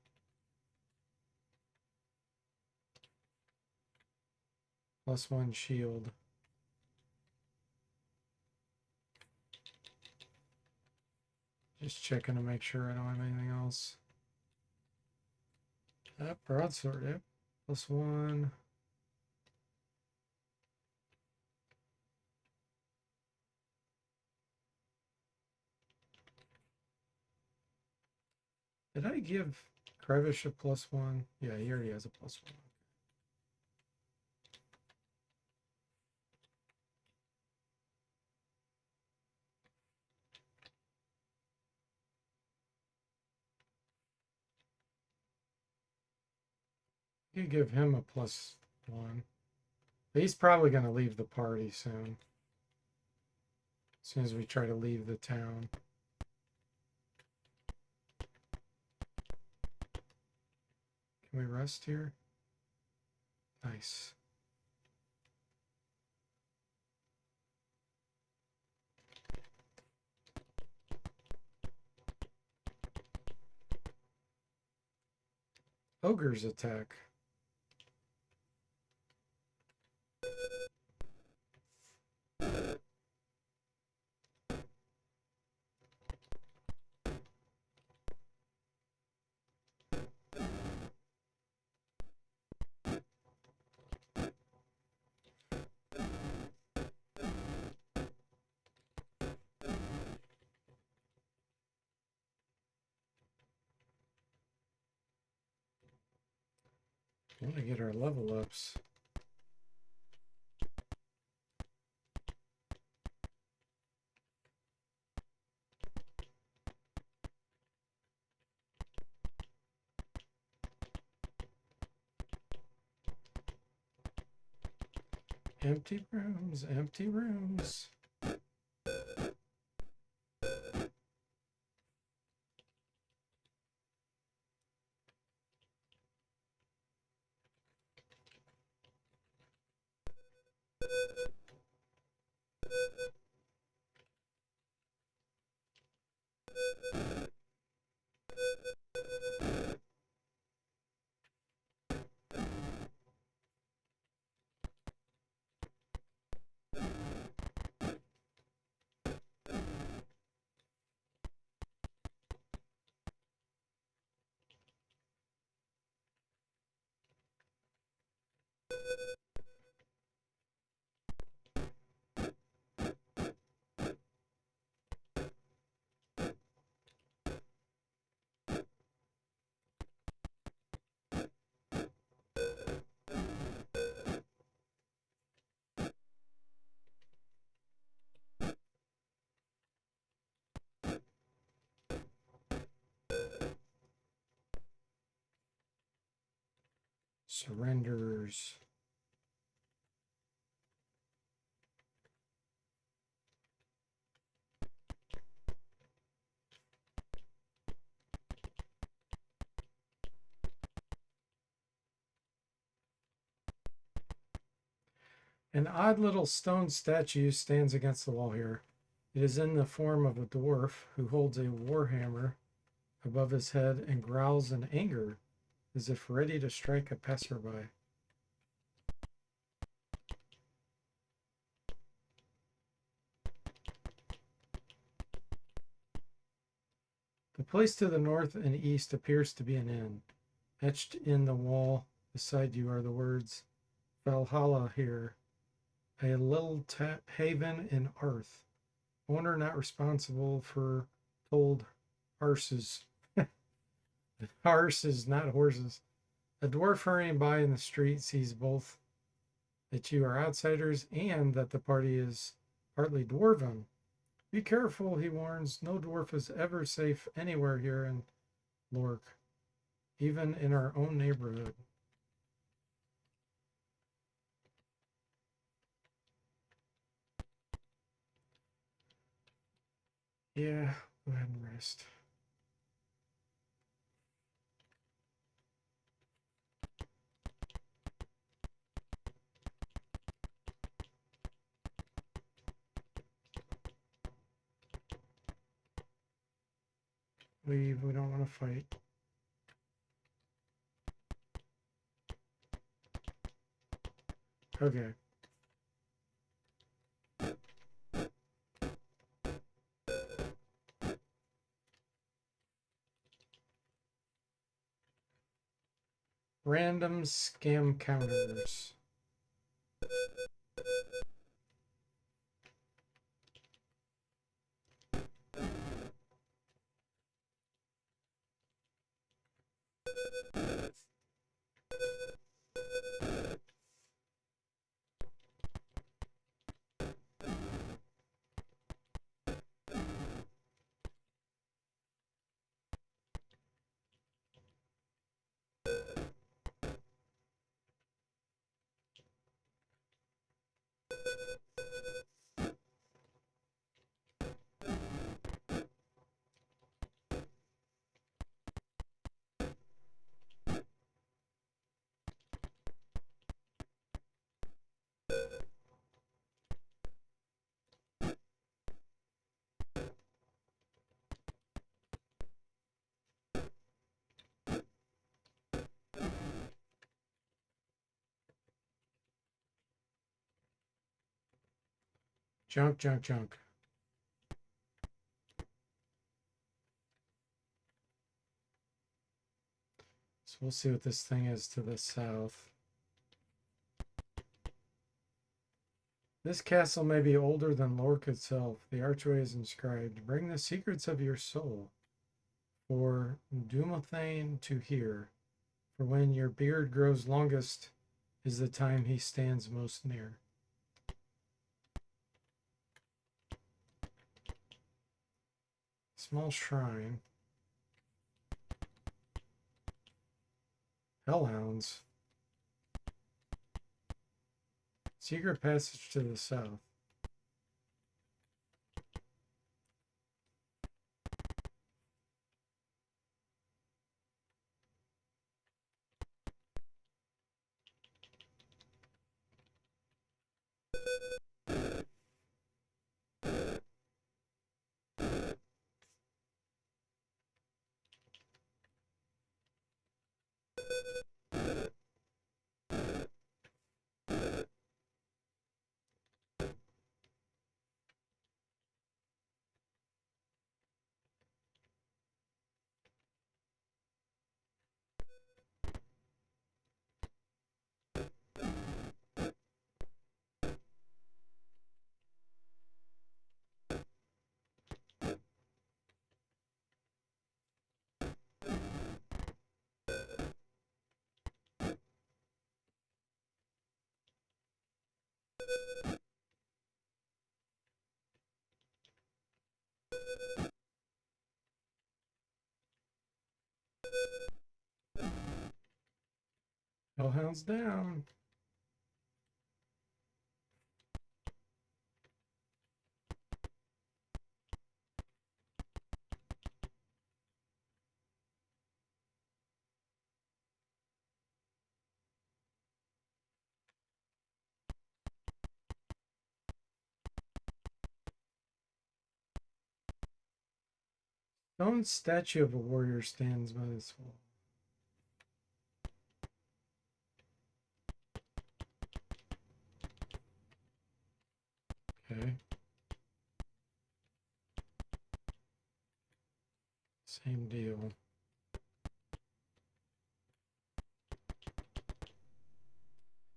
+1 shield. Just checking to make sure I don't have anything else. That broadsword, yep. +1. Did I give Krevish a +1? Yeah, he already has a +1. You could give him a +1. But he's probably going to leave the party soon. As soon as we try to leave the town. Can we rest here? Nice. Ogre's attack. I want to get our level ups. Empty rooms, empty rooms. Surrenders. An odd little stone statue stands against the wall here. It is in the form of a dwarf who holds a warhammer above his head and growls in anger as if ready to strike a passerby. The place to the north and east appears to be an inn. Etched in the wall beside you are the words Valhalla here, a little haven in Arth. Owner not responsible for told horses. Horses, not horses. A dwarf hurrying by in the street sees both that you are outsiders and that the party is partly dwarven. Be careful, he warns. No dwarf is ever safe anywhere here in Lork, even in our own neighborhood. Yeah, go ahead and rest. Leave, we don't want to fight. Okay. Random scam counters. Junk, junk, junk. So we'll see what this thing is to the south. This castle may be older than Lork itself. The archway is inscribed. Bring the secrets of your soul for Dumathane to hear. For when your beard grows longest is the time he stands most near. Small shrine. Hellhounds. Secret passage to the south. Hellhounds down. Stone statue of a warrior stands by this wall. Okay. Same deal.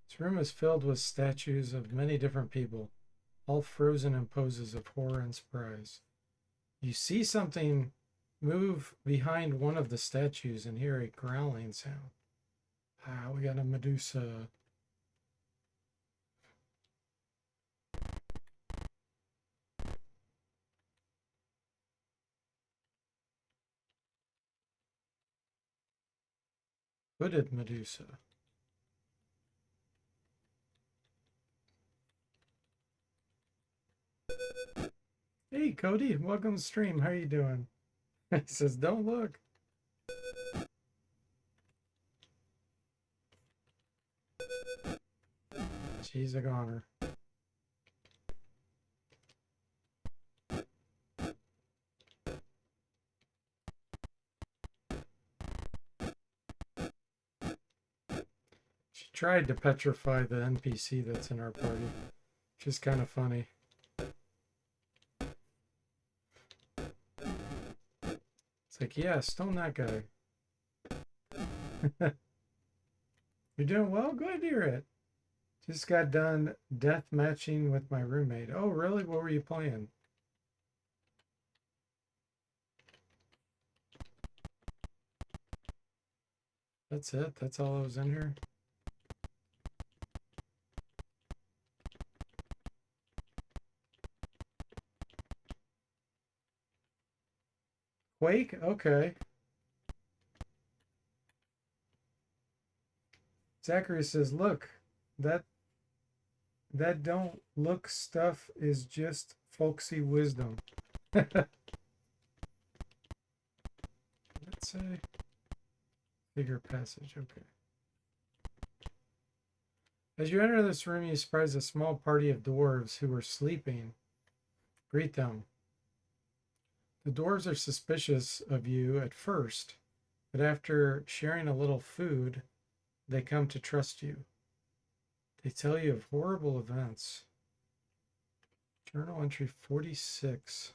This room is filled with statues of many different people, all frozen in poses of horror and surprise. You see something move behind one of the statues and hear a growling sound. Ah, we got a Medusa. Hooded Medusa. Hey, Cody, welcome to stream. How you doing? He says, don't look. She's a goner. She tried to petrify the NPC that's in our party, which is kind of funny. It's like, yeah, stone that guy. You're doing well? Glad to hear it. Just got done death matching with my roommate. Oh, really? What were you playing? That's it? That's all that was in here? Quake? Okay. Zachary says, look, that don't look stuff is just folksy wisdom. Let's say bigger passage. Okay. As you enter this room, you surprise a small party of dwarves who are sleeping. Greet them. The dwarves are suspicious of you at first, but after sharing a little food, they come to trust you. They tell you of horrible events. Journal entry 46.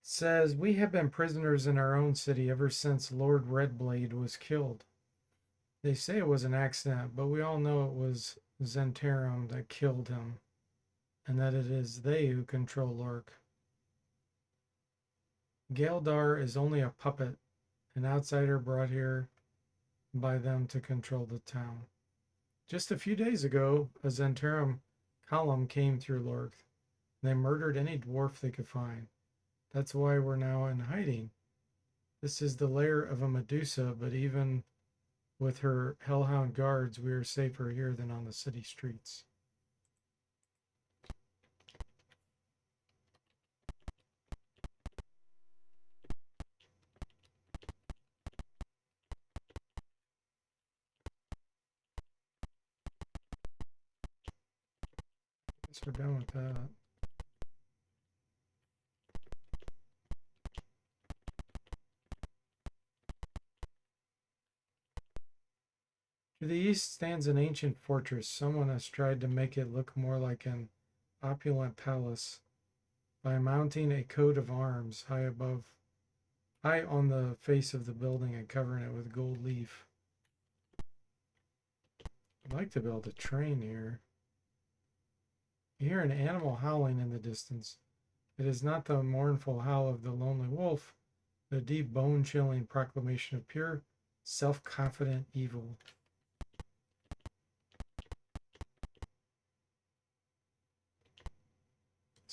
Says, we have been prisoners in our own city ever since Lord Redblade was killed. They say it was an accident, but we all know it was Zentarum that killed him, and that it is they who control Lork. Galdar is only a puppet, an outsider brought here by them to control the town. Just a few days ago, a Zentarum column came through Lork. They murdered any dwarf they could find. That's why we're now in hiding. This is the lair of a Medusa, but even with her hellhound guards, we are safer here than on the city streets. Guess we're done with that. To the east stands an ancient fortress. Someone has tried to make it look more like an opulent palace by mounting a coat of arms high on the face of the building and covering it with gold leaf. I'd like to build a train here. You hear an animal howling in the distance. It is not the mournful howl of the lonely wolf, but a deep, bone-chilling proclamation of pure, self-confident evil.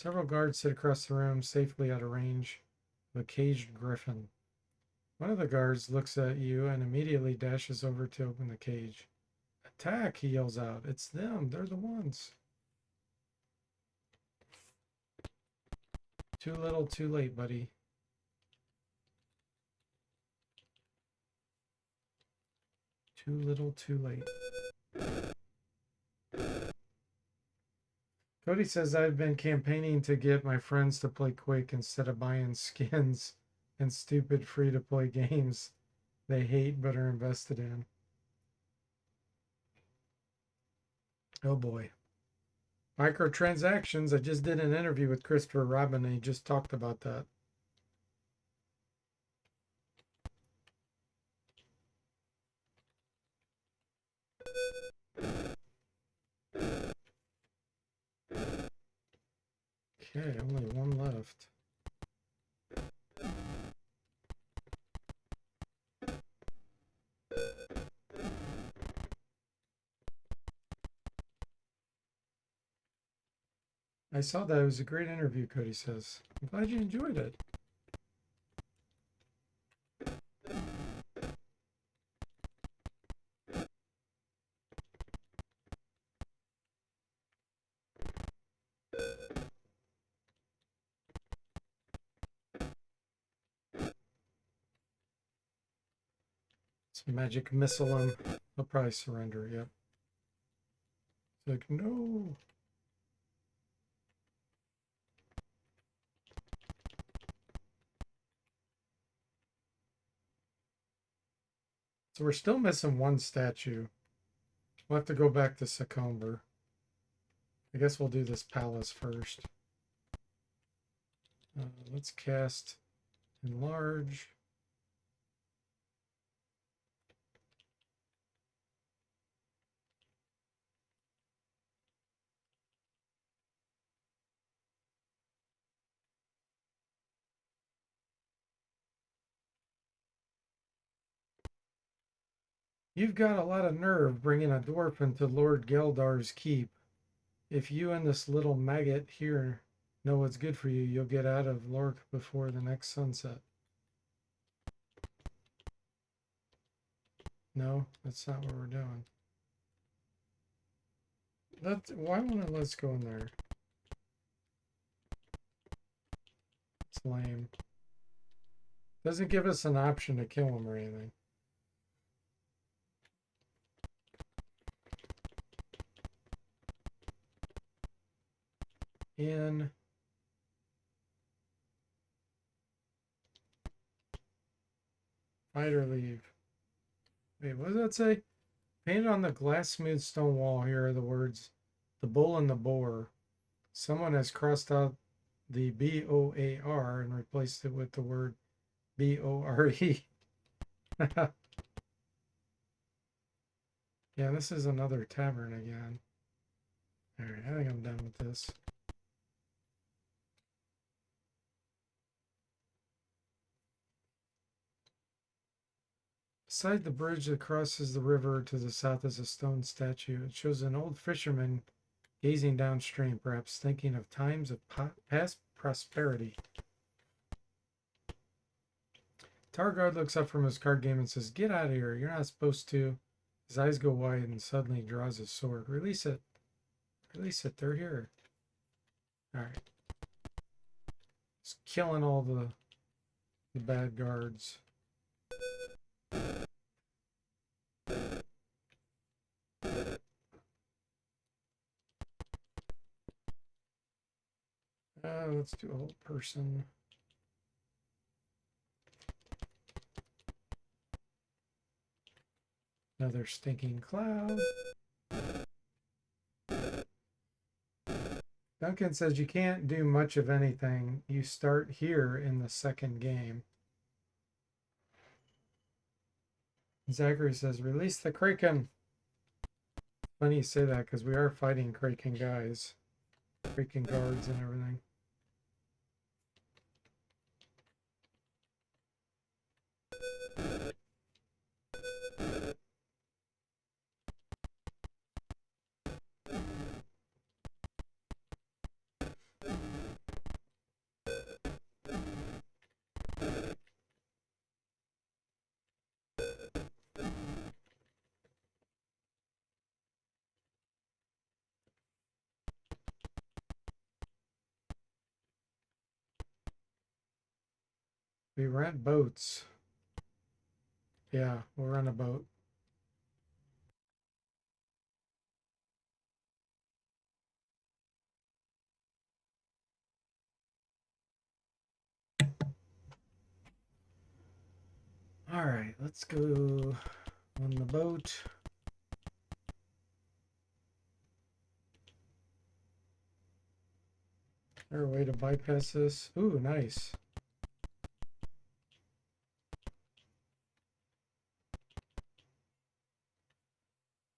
Several guards sit across the room, safely out of range of a caged griffin. One of the guards looks at you and immediately dashes over to open the cage. Attack, he yells out. It's them. They're the ones. Too little, too late, buddy. Too little, too late. Cody says I've been campaigning to get my friends to play Quake instead of buying skins and stupid free-to-play games they hate but are invested in. Oh boy. Microtransactions. I just did an interview with Christopher Robin and he just talked about that. Okay, only one left. I saw that. It was a great interview, Cody says. I'm glad you enjoyed it. It's magic missile him. He'll probably surrender, yep. It's like, no. So we're still missing one statue. We'll have to go back to Succumber. I guess we'll do this palace first. Let's cast Enlarge. You've got a lot of nerve bringing a dwarf into Lord Geldar's keep. If you and this little maggot here know what's good for you, you'll get out of Lork before the next sunset. No, that's not what we're doing. Why won't it let's go in there? It's lame. Doesn't give us an option to kill him or anything. In fight or leave. Wait, what does that say? Painted on the glass smooth stone wall, here are the words, the bull and the boar. Someone has crossed out the B-O-A-R and replaced it with the word B-O-R-E. Yeah, this is another tavern again. Alright, I think I'm done with this. Beside the bridge that crosses the river to the south is a stone statue. It shows an old fisherman gazing downstream, perhaps thinking of times of past prosperity. Targard looks up from his card game and says, "Get out of here. You're not supposed to." His eyes go wide and suddenly draws his sword. Release it. Release it. They're here. Alright. Just killing all the bad guards. Let's do a whole person. Another stinking cloud. Duncan says you can't do much of anything. You start here in the second game. Zachary says, release the Kraken. Funny you say that because we are fighting Kraken guys. Kraken guards and everything. We rent boats. Yeah, we'll rent a boat. All right, let's go on the boat. Is there a way to bypass this? Ooh, nice.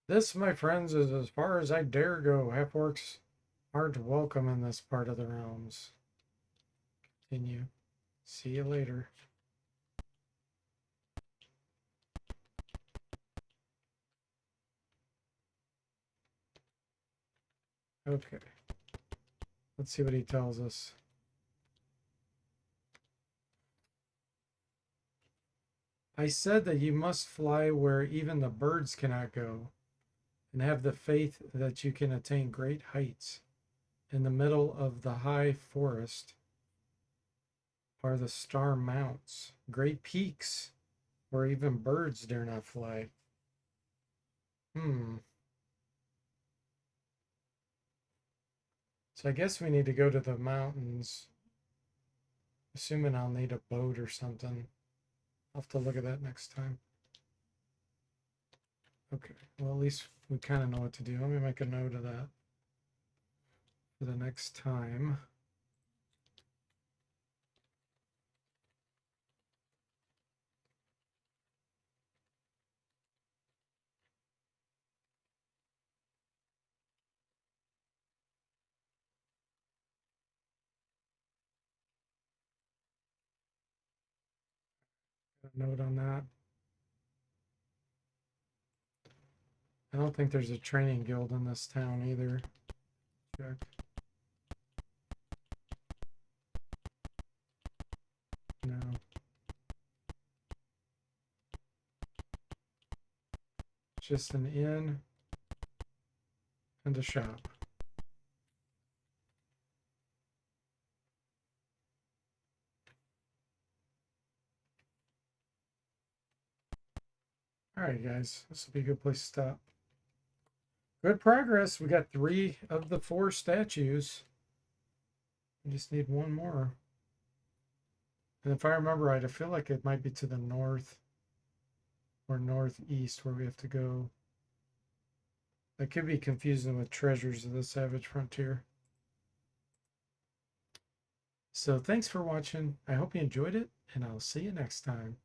This, my friends, is as far as I dare go. Half-orcs aren't welcome in this part of the realms. Continue. See you later. Okay. Let's see what he tells us. I said that you must fly where even the birds cannot go, and have the faith that you can attain great heights. In the middle of the high forest are the star mounts, great peaks where even birds dare not fly. Hmm. So I guess we need to go to the mountains. Assuming I'll need a boat or something. I'll have to look at that next time. Okay, well, at least we kind of know what to do. Let me make a note of that for the next time. A note on that. I don't think there's a training guild in this town either. Check. No. Just an inn and a shop. All right, guys, this will be a good place to stop. Good progress. We got 3 of the 4 statues. We just need one more. And if I remember right, I feel like it might be to the north or northeast where we have to go. That could be confusing with Treasures of the Savage Frontier. So thanks for watching. I hope you enjoyed it, and I'll see you next time.